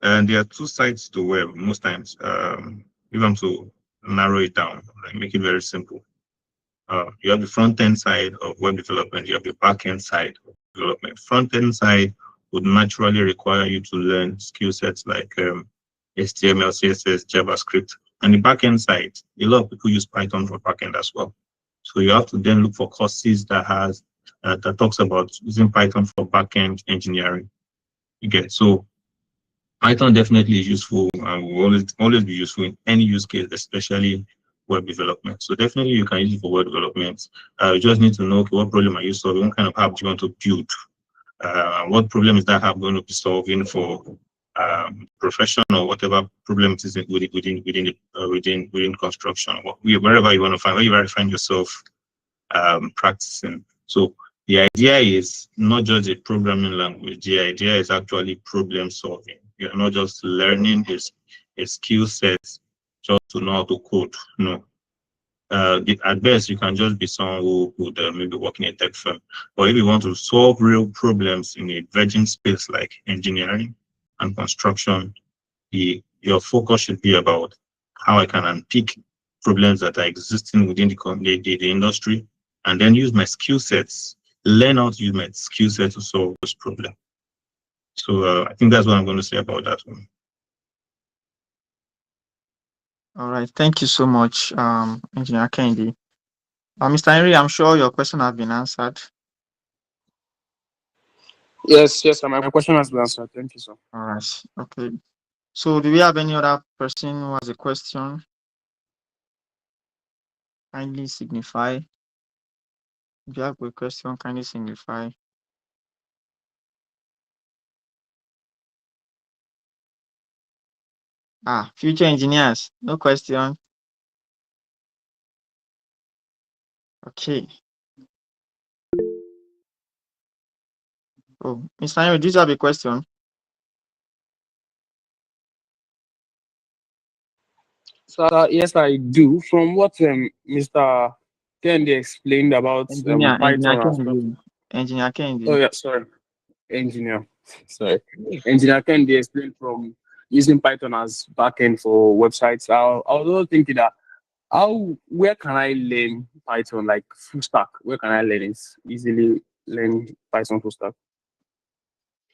and there are two sides to web most times. You want to narrow it down, like make it very simple. You have the front end side of web development, you have the back end side of development. Front end side would naturally require you to learn skill sets like HTML, CSS, JavaScript. And the back end side, a lot of people use Python for back end as well. So you have to then look for courses that talks about using Python for back end engineering. You get, so Python definitely is useful and will always be useful in any use case, especially web development. So definitely you can use it for web development. You just need to know, okay, what problem are you solving? What kind of app do you want to build? What problem is that app going to be solving for profession or whatever problem it is within construction, wherever you want to find, where you find yourself practicing. So the idea is not just a programming language. The idea is actually problem solving. You're not just learning a skill set just to know how to code. No. At best, you can just be someone who would maybe work in a tech firm. But if you want to solve real problems in a virgin space like engineering and construction, your focus should be about how I can unpick problems that are existing within the industry, and then use my skill sets, learn how to use my skill set to solve those problems. So I think that's what I'm going to say about that one. all right. Thank you so much, Engineer Kende. Mr. Henry, I'm sure your question has been answered. Yes, sir. My question has been answered. Thank you, sir. All right. Okay. So do we have any other person who has a question? Kindly signify. If you have a question, kindly signify. Future engineers, no question. Okay. Oh, Mr. Henry, do you have a question? So yes, I do. From what Mr. Kennedy explained about Engineer Python and stuff. Kennedy. Engineer Oh Kennedy. yeah, sorry, engineer. Sorry, engineer Kennedy explained from using Python as backend for websites. I was also thinking that where can I learn Python like full stack? Where can I learn it easily? Learn Python full stack.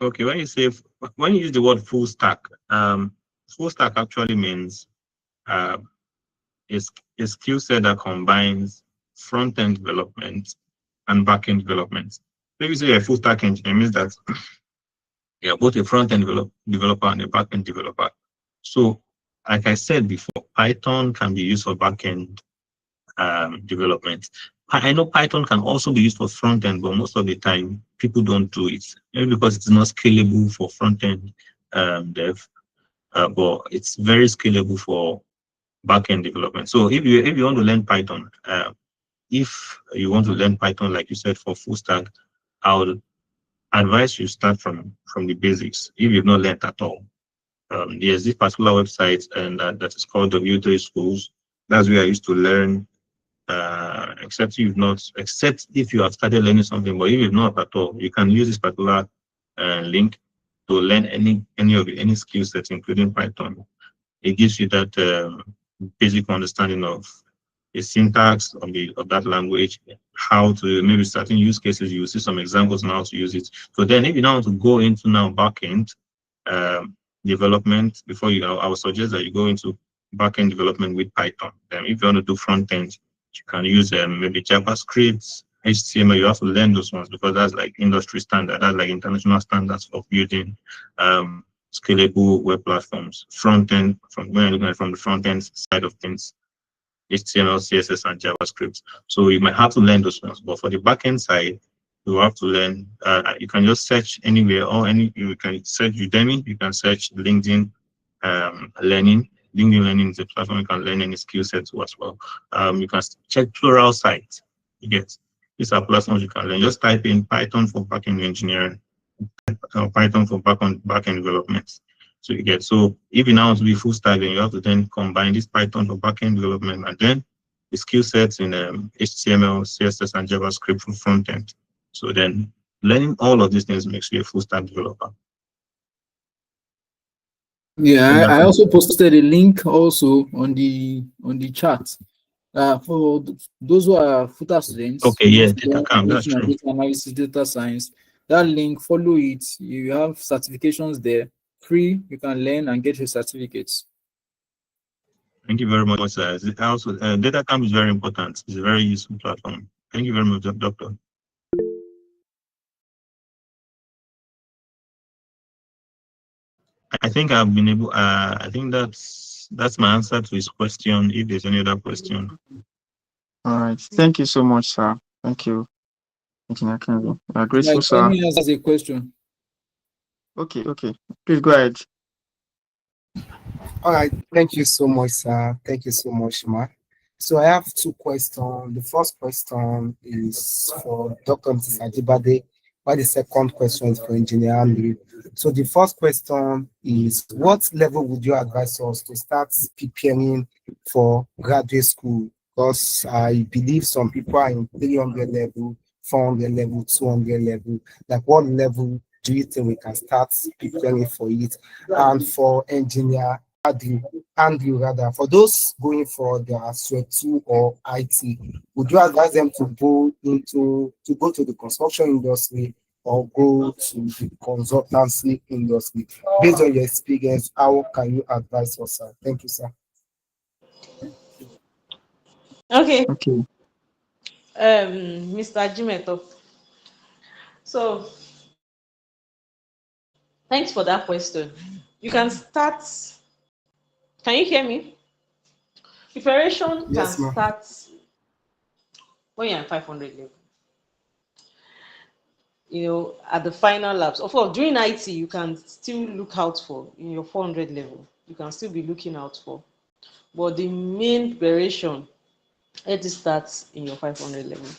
Okay, when you use the word full stack actually means uh, is a skill set that combines front-end development and back-end development. So if you say a full stack engineer, it means that you're both a front-end developer and a back-end developer. So, like I said before, Python can be used for back-end development. I know Python can also be used for front-end, but most of the time people don't do it. Maybe because it's not scalable for front-end dev, but it's very scalable for back-end development. So if you want to learn Python, if you want to learn Python, like you said, for full stack, I would advise you start from the basics if you've not learned at all. There's this particular website and that is called W3 Schools. That's where I used to learn. Except if you have started learning something, but if you've not at all, you can use this particular link to learn any skill sets, including Python. It gives you that basic understanding of the syntax of that language, how to maybe certain use cases, you will see some examples on how to use it. So then if you now want to go into now backend development, I would suggest that you go into backend development with Python. If you want to do front end, you can use maybe JavaScript, HTML. You have to learn those ones because that's like industry standard, that's like international standards for building scalable web platforms. Front end, from when you're looking at it from the front end side of things, HTML, CSS, and JavaScript. So you might have to learn those ones. But for the backend side, you have to learn. You can just search anywhere you can search Udemy, you can search LinkedIn Learning. LinkedIn Learning is a platform you can learn any skill sets as well. You can check Pluralsight. You get these are platforms you can learn. Just type in Python for backend engineering, Python for backend development. So if you now want to be full stack, then you have to then combine this Python for backend development and then the skill sets in HTML, CSS, and JavaScript for front end. So then learning all of these things makes you a full stack developer. Yeah, I also posted a link also on the chat for those who are FUTA students. Okay, yeah, DataCamp, that's true. Data analysis, data science. That link, follow it. You have certifications there, free. You can learn and get your certificates. Thank you very much, sir. Also, DataCamp is very important. It's a very useful platform. Thank you very much, Doctor. I think I've been able. I think that's my answer to his question. If there's any other question. All right. Thank you so much, sir. Thank you, Engineer Kennedy. We are grateful, sir. Let me ask a question. Okay. Please go ahead. All right. Thank you so much, sir. Thank you so much, Ma. So I have two questions. The first question is for Dr. Mrs. Ajibade, while the second question is for Engineer Andrew. So the first question is, what level would you advise us to start preparing for graduate school? Because I believe some people are in 300 level, 400 level, 200 level. Like, what level do you think we can start preparing for it? And for Engineer Andrew, for those going for their SWE2 or IT, would you advise them to go to the construction industry or go to the consultancy industry? Based on your experience, how can you advise us, sir? Thank you, sir. Okay. Mr. Jimeto. So, thanks for that question. You can start. Can you hear me? Preparation Yes, can ma'am. start when you're at 500 level. At the final labs. Of course, during IT, you can still look out for in your 400 level. You can still be looking out for. But the main preparation, it starts in your 500 level.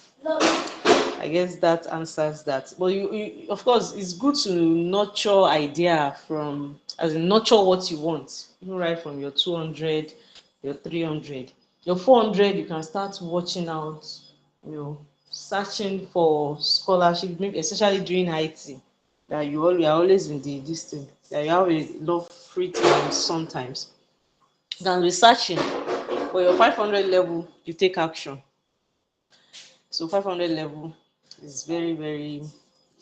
I guess that answers that. But you of course, it's good to nurture idea nurture what you want, right from your 200 your 300. Your 400, you can start watching out, searching for scholarship, maybe especially during IT, that you are always in the this thing, that you have a lot of free time sometimes. You can be searching for your 500 level, you take action. So 500 level is very, very,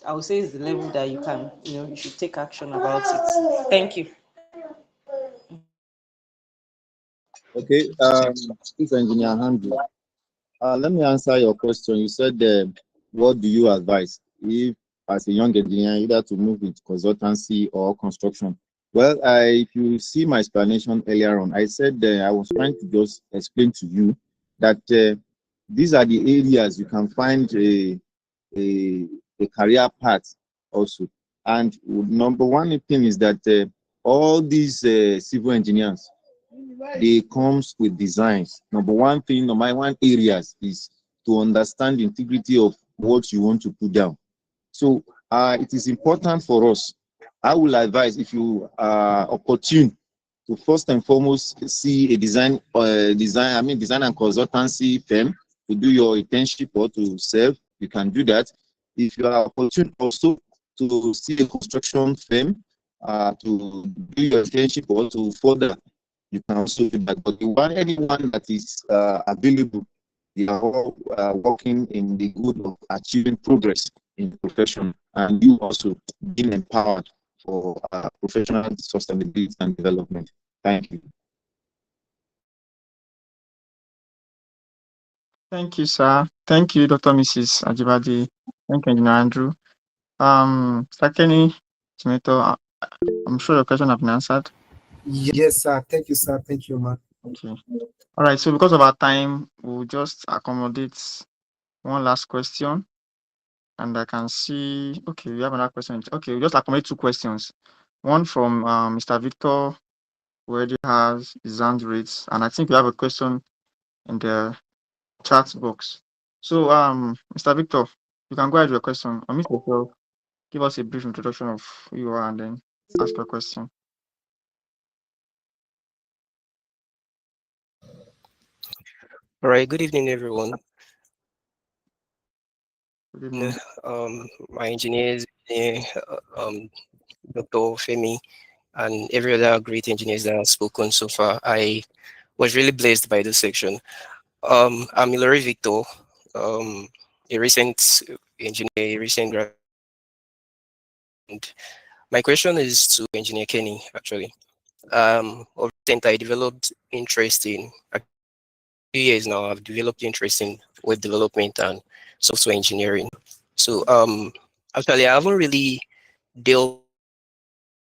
I would say, is the level that you can, you should take action about it. Thank you. Okay, this engineer Andrew. Let me answer your question. You said, what do you advise if, as a young engineer, either to move with consultancy or construction? Well, if you see my explanation earlier on, I said I was trying to just explain to you that these are the areas you can find a career path also. And number one thing is that all these civil engineers, they comes with designs. Number one areas is to understand the integrity of what you want to put down. So it is important for us. I will advise, if you are opportune, to first and foremost see a design and consultancy firm to do your internship or to serve. You can do that. If you are opportune also to see a construction firm to do your internship or to further, you can also do that. But anyone that is available, they are all working in the good of achieving progress in the profession, and you also being empowered for professional sustainability and development. Thank you. Thank you, sir. Thank you, Dr. Mrs. Ajibade. Thank you, Engineer Andrew. Sakeni, Tomato, I'm sure your question has been answered. Yes, sir. Thank you, sir. Thank you, man. Okay. All right. So because of our time, we'll just accommodate one last question. And I can see, okay, we have another question. Okay, we'll just accommodate two questions. One from Mr. Victor, who already has his hand raised. And I think we have a question in the chat box. So, Mr. Victor, you can go ahead with your question. Unmute yourself, give us a brief introduction of who you are, and then ask your question. All right, good evening, everyone. Good evening. My engineers, Dr. Femi, and every other great engineers that have spoken so far. I was really blessed by this section. I'm Ilori Victor, a recent engineer, a recent grad. And my question is to Engineer Kenny, actually. Of recent, I developed interest in, a few years now, I've developed interest in web development and software engineering. So actually, I haven't really dealt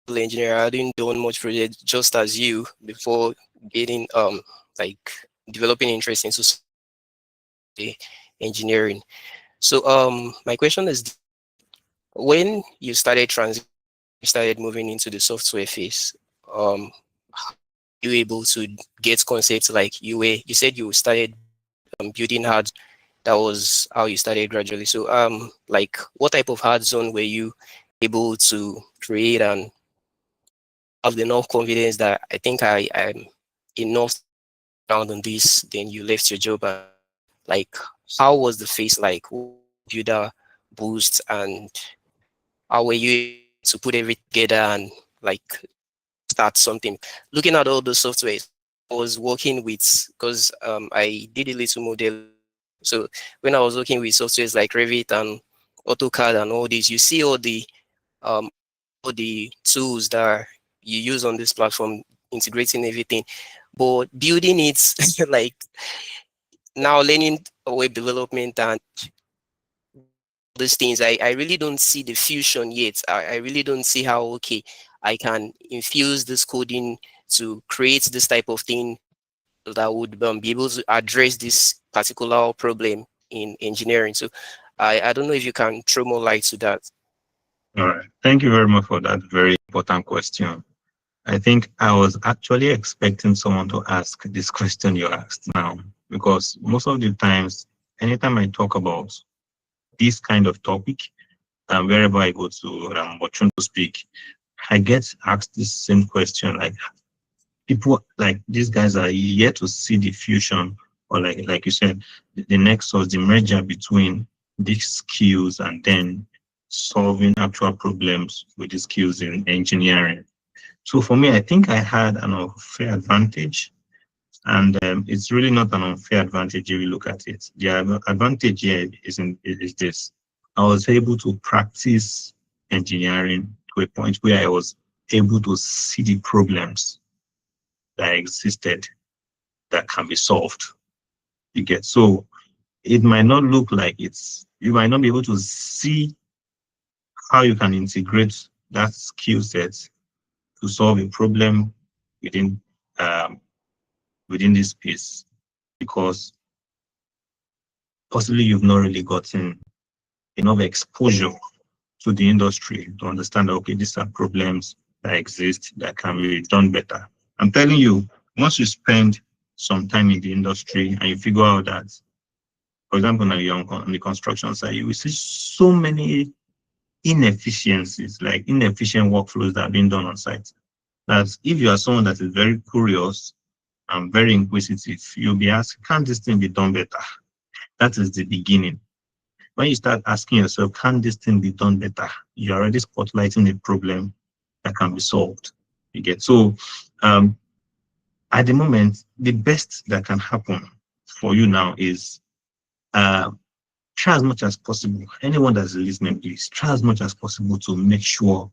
with engineering. I didn't do much project just as you before getting like developing interest in engineering. So my question is, when you started moving into the software phase, you were able to get concepts like you said you started building hard. That was how you started gradually. So like what type of hard zone were you able to create and have enough confidence that I think I'm enough around on this, then you left your job? And like how was the phase like? Builder boost, and how were you to put everything together and like start something? Looking at all the software I was working with, because I did a little model. So when I was working with softwares like Revit and AutoCAD and all these, you see all the tools that you use on this platform, integrating everything, but building it like now learning web development and these things, I really don't see the fusion yet. I really don't see how, okay, I can infuse this coding to create this type of thing that would be able to address this particular problem in engineering. So I don't know if you can throw more light to that. All right. Thank you very much for that very important question. I think I was actually expecting someone to ask this question you asked now, because most of the times, anytime I talk about this kind of topic, and wherever I go to opportunity to speak, I get asked this same question, like, people like these guys are yet to see the fusion, or like you said, the nexus, the merger between these skills and then solving actual problems with the skills in engineering. So for me, I think I had an unfair advantage, and it's really not an unfair advantage if you look at it. The advantage here is this. I was able to practice engineering to a point where I was able to see the problems that existed that can be solved. You get, so it might not look like you might not be able to see how you can integrate that skill set to solve a problem within this space, because possibly you've not really gotten enough exposure to the industry to understand that, okay, these are problems that exist that can be done better. I'm telling you, once you spend some time in the industry and you figure out that, for example, now you're on the construction side, you will see so many inefficiencies, like inefficient workflows that are being done on site, that if you are someone that is very curious and very inquisitive, you'll be asking, can this thing be done better? That is the beginning. When you start asking yourself, can this thing be done better? You're already spotlighting a problem that can be solved. You get, so at the moment, the best that can happen for you now is try as much as possible. Anyone that's listening, please try as much as possible to make sure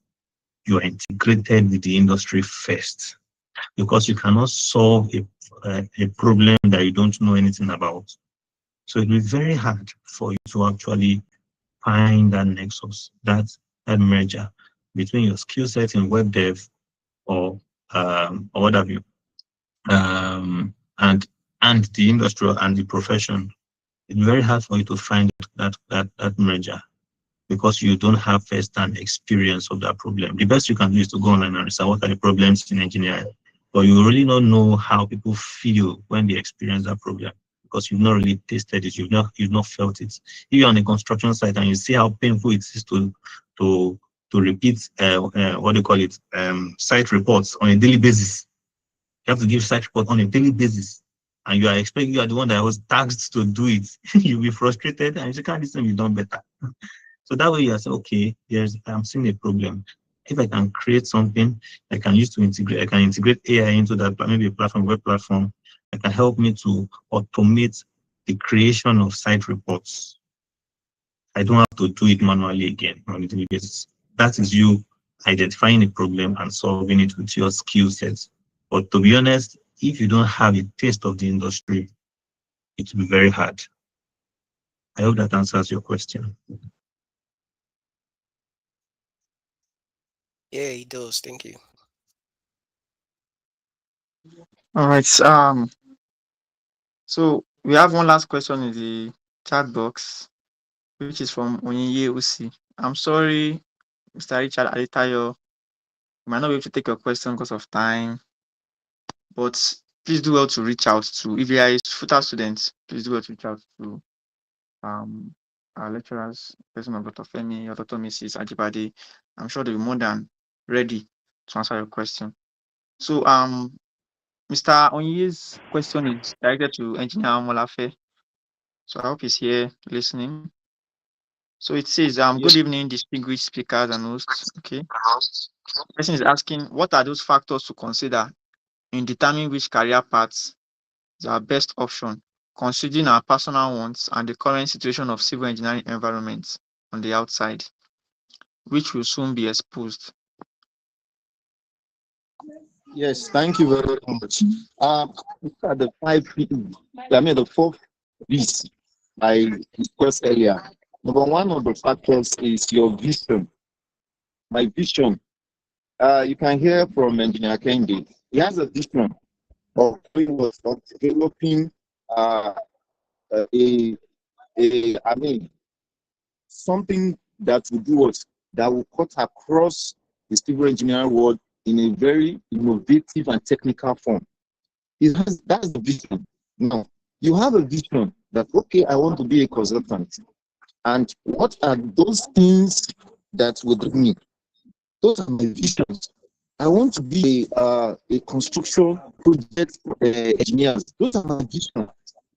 you're integrated with the industry first, because you cannot solve a problem that you don't know anything about. So it will be very hard for you to actually find that nexus, that merger between your skill set in web dev or what have you, and the industry and the profession. It's very hard for you to find that merger, because you don't have first-hand experience of that problem. The best you can do is to go online and research what are the problems in engineering, but you really don't know how people feel when they experience that problem, because you've not really tasted it, you've not felt it. If you're on a construction site and you see how painful it is to repeat what they call it, site reports on a daily basis. You have to give site report on a daily basis, and you are the one that was tasked to do it. You'll be frustrated and you say, can't this thing be done better? So that way you say, okay, I'm seeing a problem. If I can create something I can use to integrate, I can integrate AI into that, maybe a platform, web platform, that can help me to automate the creation of site reports. I don't have to do it manually again on a daily basis. That is you identifying a problem and solving it with your skill sets. But to be honest, if you don't have a taste of the industry, it will be very hard. I hope that answers your question. Yeah, it does. Thank you. All right. So we have one last question in the chat box, which is from Onyinye Usi. I'm sorry, Mr. Richard Adetayo, we might not be able to take your question because of time, but please do well to reach out to, if you are a FUTA student, please do well to reach out to our lecturers, person of Dr. Femi or Dr. Mrs. Ajibade. I'm sure they'll be more than ready to answer your question. So Mr. Onye's question is directed to Engineer Molafe. So I hope he's here listening. So it says, good evening, distinguished speakers and hosts. Okay. The person is asking, what are those factors to consider in determining which career paths is our best option, considering our personal wants and the current situation of civil engineering environments on the outside, which will soon be exposed? Yes, thank you very much. Look at the 4 B's I discussed earlier. Number one of the factors is your vision. My vision. You can hear from Engineer Kendi. He has a vision of developing something that will do what? That will cut across the civil engineering world in a very innovative and technical form. That's the vision. Now, you have a vision that, okay, I want to be a consultant. And what are those things that would bring me? Those are my visions. I want to be a construction project engineer. Those are my vision.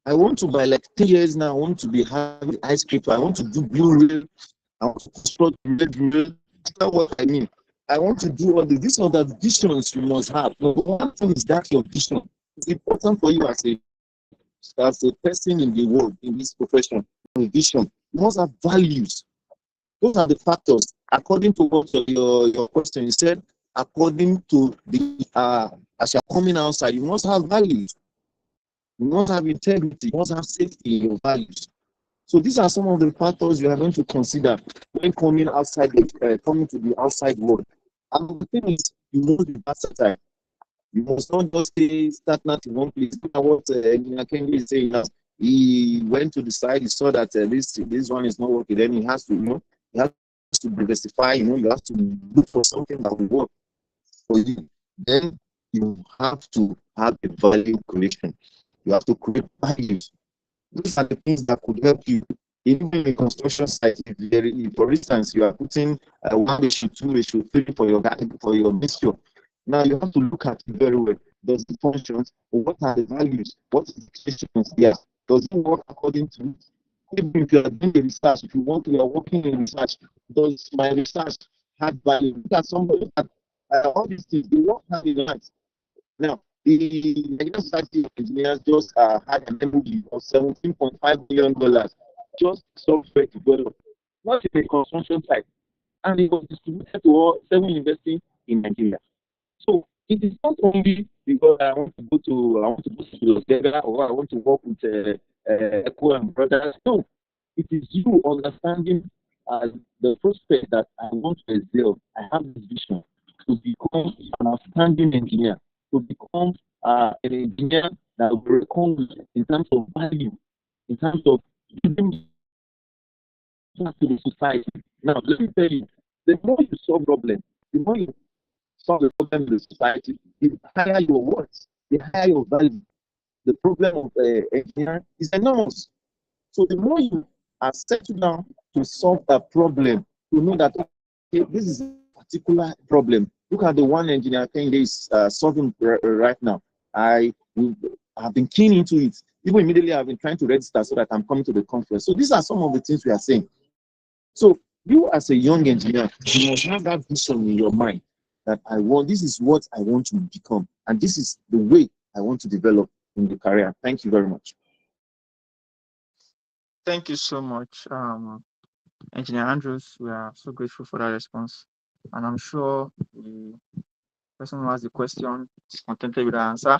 I want to, by like 10 years now, I want to be having ice cream. I want to do blue rail. I want to construct red rail. That's what I mean. I want to do all the, these are the visions you must have. Number one thing is that your vision. It's important for you as a person in the world, in this profession, a vision. You must have values. Those are the factors. According to what your question, you said, according to the as you're coming outside, you must have values. You must have integrity. You must have safety in your values. So these are some of the factors you are going to consider when coming outside, coming to the outside world. And the thing is, you must be versatile. You must not just stay stagnant in one place. Look at what Engineer Kendi is saying now. He went to the side, he saw that this one is not working. Then he has to, he has to diversify. You have to look for something that will work for you. Then you have to have a value creation. You have to create values. These are the things that could help you. Even in the construction site, if for instance, you are putting 1:2, 2:3 for your mixture. Now you have to look at it very well. Does it function? What are the values? What is the restrictions there? Does it work according to it? Even if you are doing the research, if you are working in research, does my research have value? Look at somebody that all these things, they work hand in hand. Now, the Nigerian Society of Engineers just had an MOU of $17.5 billion just software developed, not in a construction site, and it was distributed to all 7 universities in Nigeria. So it is not only because I want to go to Los Angeles or I want to work with Echo and Brothers. No, it is you understanding the prospect that I want to excel. I have this vision to become an outstanding engineer, to become an engineer that will recognize in terms of value, in terms of giving to the society. Now, let me tell you, the more you solve problems, the more you solve the problem in the society, the higher your worth, the higher your value. The problem of engineering is enormous. So the more you are settled down to solve a problem, you know that okay, this is a particular problem. Look at the one Engineer Kendi is solving right now. I have been keen into it. Even immediately, I've been trying to register so that I'm coming to the conference. So these are some of the things we are saying. So you as a young engineer, you must have that vision in your mind that this is what I want to become. And this is the way I want to develop in the career. Thank you very much. Thank you so much, Engineer Andrews. We are so grateful for that response. And I'm sure the person who has the question is contented with the answer.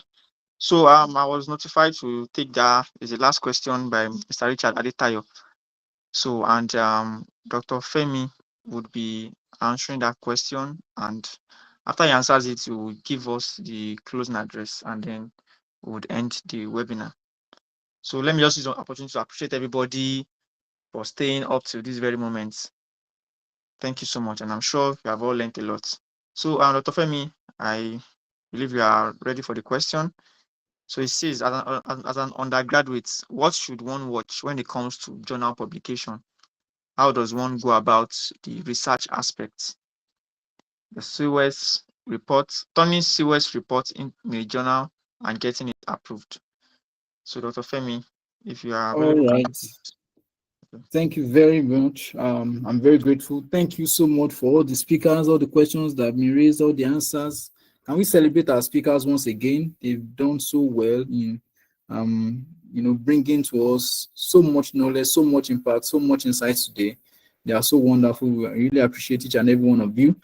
So I was notified to take that is the last question by Mr. Richard Adetayo. So and Dr. Femi would be answering that question, and after he answers it, he will give us the closing address, and then we would end the webinar. So let me just use the opportunity to appreciate everybody for staying up to this very moment. Thank you so much, and I'm sure you have all learned a lot. So Dr. Femi, I believe you are ready for the question. So it says, as an undergraduate, what should one watch when it comes to journal publication? How does one go about the research aspects? The CWES report, turning CWES report in a journal and getting it approved. So Dr. Femi, if you are available. All right. Thank you very much. I'm very grateful. Thank you so much for all the speakers, all the questions that have been raised, all the answers. Can we celebrate our speakers once again? They've done so well in, bringing to us so much knowledge, so much impact, so much insight today. They are so wonderful. I really appreciate each and every one of you.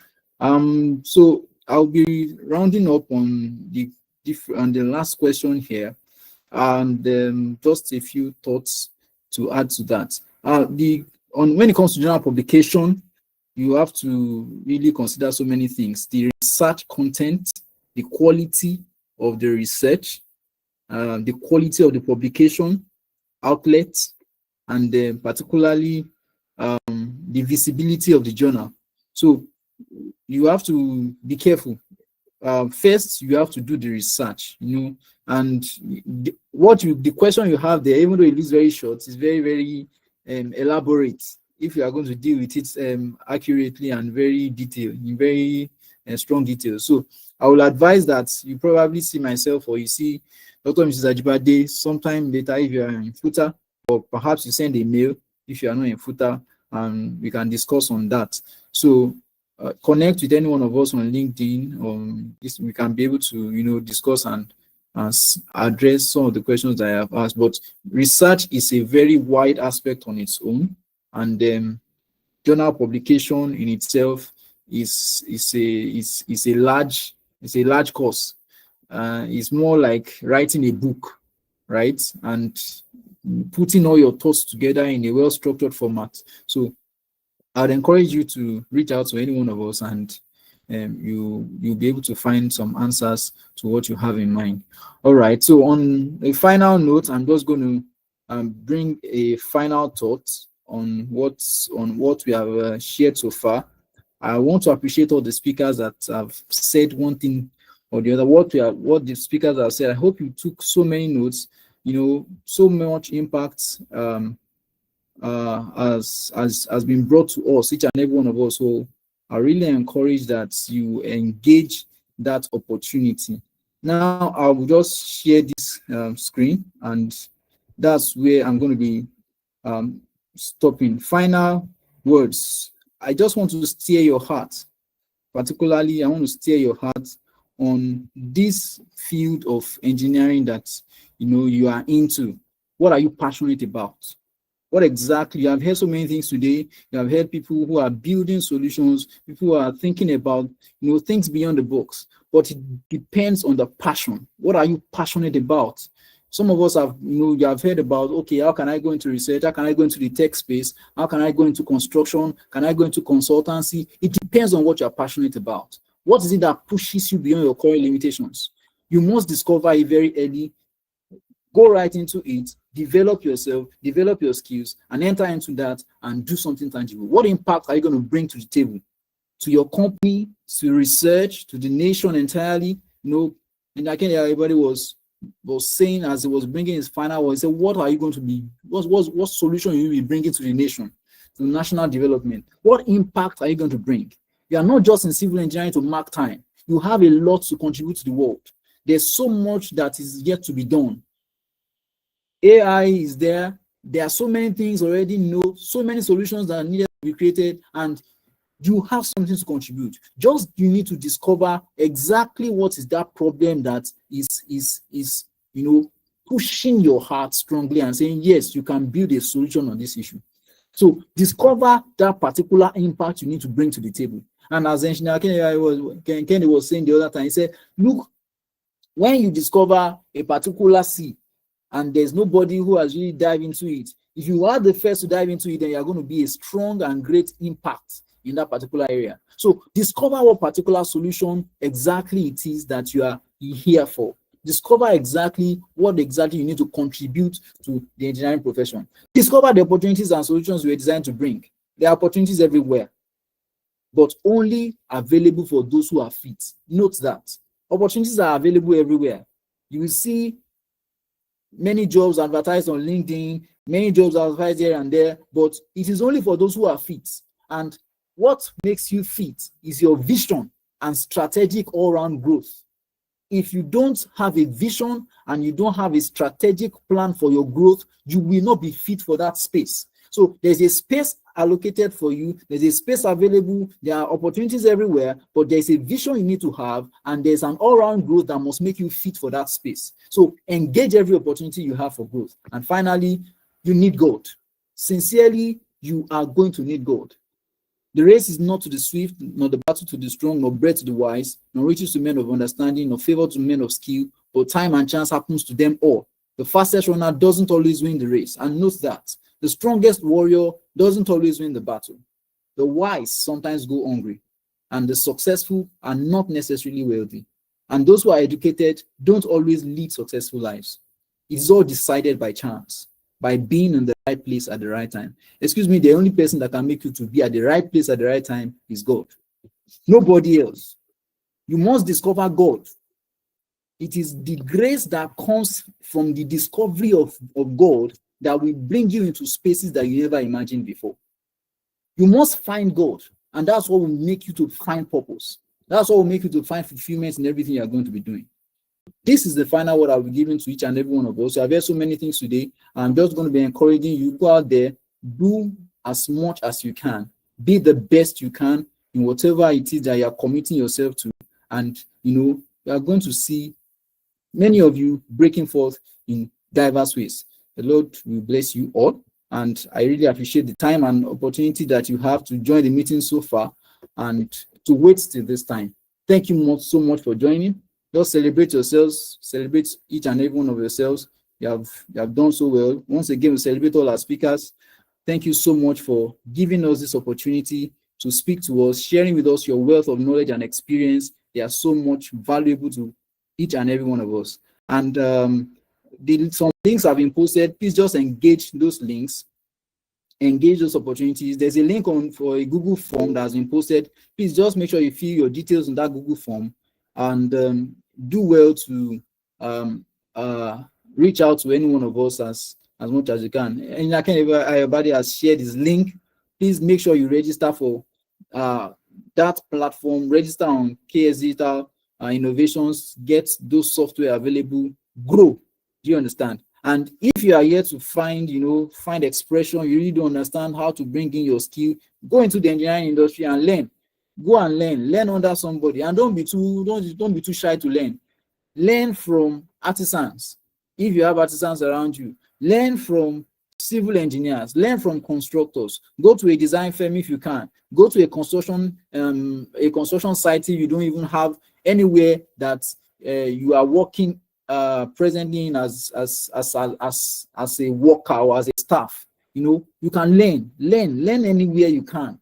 So I'll be rounding up on the last question here, and just a few thoughts to add to that. When it comes to journal publication, you have to really consider so many things: the research content, the quality of the research, the quality of the publication outlets, and then particularly the visibility of the journal. So you have to be careful. First, you have to do the research, and the question you have there, even though it looks very short, is very, very elaborate if you are going to deal with it accurately and very detailed, in very strong details. So I will advise that you probably see myself or you see Dr. Mrs. Ajibade sometime later if you are in FUTA, or perhaps you send a mail if you are not in FUTA, and we can discuss on that. So connect with any one of us on LinkedIn, or we can be able to discuss and address some of the questions that I have asked. But research is a very wide aspect on its own, and journal publication in itself is a large course. It's more like writing a book, right? And putting all your thoughts together in a well-structured format. So I'd encourage you to reach out to any one of us, and you'll be able to find some answers to what you have in mind. All right. So on a final note, I'm just going to bring a final thought on what we have shared so far. I want to appreciate all the speakers that have said one thing or the other. What the speakers have said, I hope you took so many notes. So much impact has been brought to us, each and every one of us. So I really encourage that you engage that opportunity. Now I will just share this screen, and that's where I'm going to be stopping. Final words. I just want to steer your heart. Particularly, I want to steer your heart on this field of engineering that you are into. What are you passionate about? What exactly? You have heard so many things today. You have heard people who are building solutions, people who are thinking about things beyond the box. But it depends on the passion. What are you passionate about? Some of us have, you have heard about, okay, how can I go into research? How can I go into the tech space? How can I go into construction? Can I go into consultancy? It depends on what you're passionate about. What is it that pushes you beyond your current limitations? You must discover it very early. Go right into it, develop yourself, develop your skills, and enter into that and do something tangible. What impact are you going to bring to the table? To your company, to research, to the nation entirely? And I can't hear everybody was saying as he was bringing his final word, he said, what are you going to be, what solution will you be bringing to the nation, to national development? What impact are you going to bring? You are not just in civil engineering to mark time. You have a lot to contribute to the world. There's so much that is yet to be done. AI is there. There are so many things already so many solutions that are needed to be created, and you have something to contribute. Just you need to discover exactly what is that problem that is pushing your heart strongly and saying, yes, you can build a solution on this issue. So discover that particular impact you need to bring to the table. And as Engineer Kenny was saying the other time, he said, look, when you discover a particular sea, and there's nobody who has really dived into it, if you are the first to dive into it, then you're going to be a strong and great impact in that particular area. So discover what particular solution exactly it is that you are here for. Discover exactly what exactly you need to contribute to the engineering profession. Discover the opportunities and solutions you are designed to bring. There are opportunities everywhere, but only available for those who are fit. Note that. Opportunities are available everywhere. You will see many jobs advertised on LinkedIn, many jobs advertised here and there, but it is only for those who are fit. And what makes you fit is your vision and strategic all-round growth. If you don't have a vision and you don't have a strategic plan for your growth, you will not be fit for that space. So there's a space allocated for you, there's a space available, there are opportunities everywhere, but there's a vision you need to have, and there's an all-round growth that must make you fit for that space. So engage every opportunity you have for growth. And finally, you need God. Sincerely, you are going to need God. The race is not to the swift, nor the battle to the strong, nor bread to the wise, nor riches to men of understanding, nor favor to men of skill, but time and chance happens to them all. The fastest runner doesn't always win the race. And note that the strongest warrior doesn't always win the battle. The wise sometimes go hungry, and the successful are not necessarily wealthy. And those who are educated don't always lead successful lives. It's all decided by chance, by being in the right place at the right time. Excuse me, the only person that can make you to be at the right place at the right time is God. Nobody else. You must discover God. It is the grace that comes from the discovery of God that will bring you into spaces that you never imagined before. You must find God, and that's what will make you to find purpose. That's what will make you to find fulfillment in everything you're going to be doing. This is the final word I'll be giving to each and every one of us. I've heard so many things today. I'm just going to be encouraging you, go out there, do as much as you can, be the best you can in whatever it is that you're committing yourself to. And, you are going to see many of you breaking forth in diverse ways. The Lord will bless you all. And I really appreciate the time and opportunity that you have to join the meeting so far and to wait till this time. Thank you so much for joining. Just celebrate yourselves, celebrate each and every one of yourselves. You have done so well. Once again, we celebrate all our speakers. Thank you so much for giving us this opportunity to speak to us, sharing with us your wealth of knowledge and experience. They are so much valuable to each and every one of us. And some links have been posted. Please just engage those links, engage those opportunities. There's a link for a Google form that has been posted. Please just make sure you fill your details in that Google form, and do well to reach out to any one of us as much as you can. And everybody has shared this link. Please make sure you register for that platform. Register on KS Digital Innovations. Get those software available. Grow. Do you understand? And if you are here to find expression, you really don't understand how to bring in your skill, go into the engineering industry and learn. Go and learn under somebody, and don't be too shy to learn. Learn from artisans. If you have artisans around you, learn from civil engineers, learn from constructors. Go to a design firm if you can. Go to a construction site if you don't even have anywhere that you are working presently in as a worker or as a staff. You can learn anywhere you can.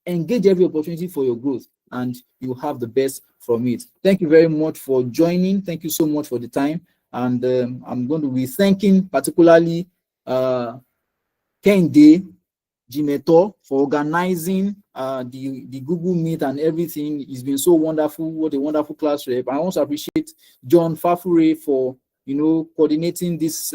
Engage every opportunity for your growth, and you have the best from it. Thank you very much for joining. Thank you so much for the time. And I'm going to be thanking particularly Kende Jimeto for organizing the Google Meet and everything. It's been so wonderful. What a wonderful class rep. I also appreciate John Fafure for coordinating this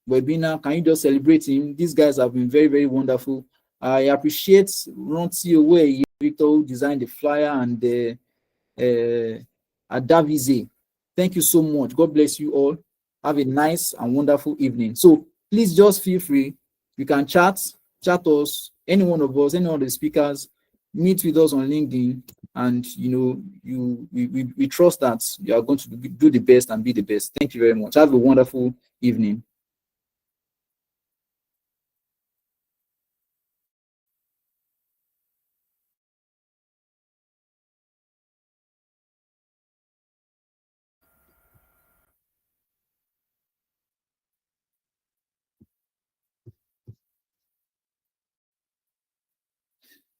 webinar. Can you just celebrate him? These guys have been very, very wonderful. I appreciate Ronti Owe, Victor, who designed the flyer, and Davize. Thank you so much. God bless you all. Have a nice and wonderful evening. So please just feel free. You can chat us, any one of us, any one of the speakers, meet with us on LinkedIn, and we trust that you are going to do the best and be the best. Thank you very much. Have a wonderful evening.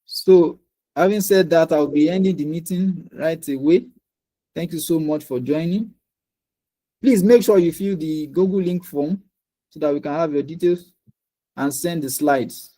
So, having said that, I'll be ending the meeting right away. Thank you so much for joining. Please make sure you fill the Google link form so that we can have your details and send the slides.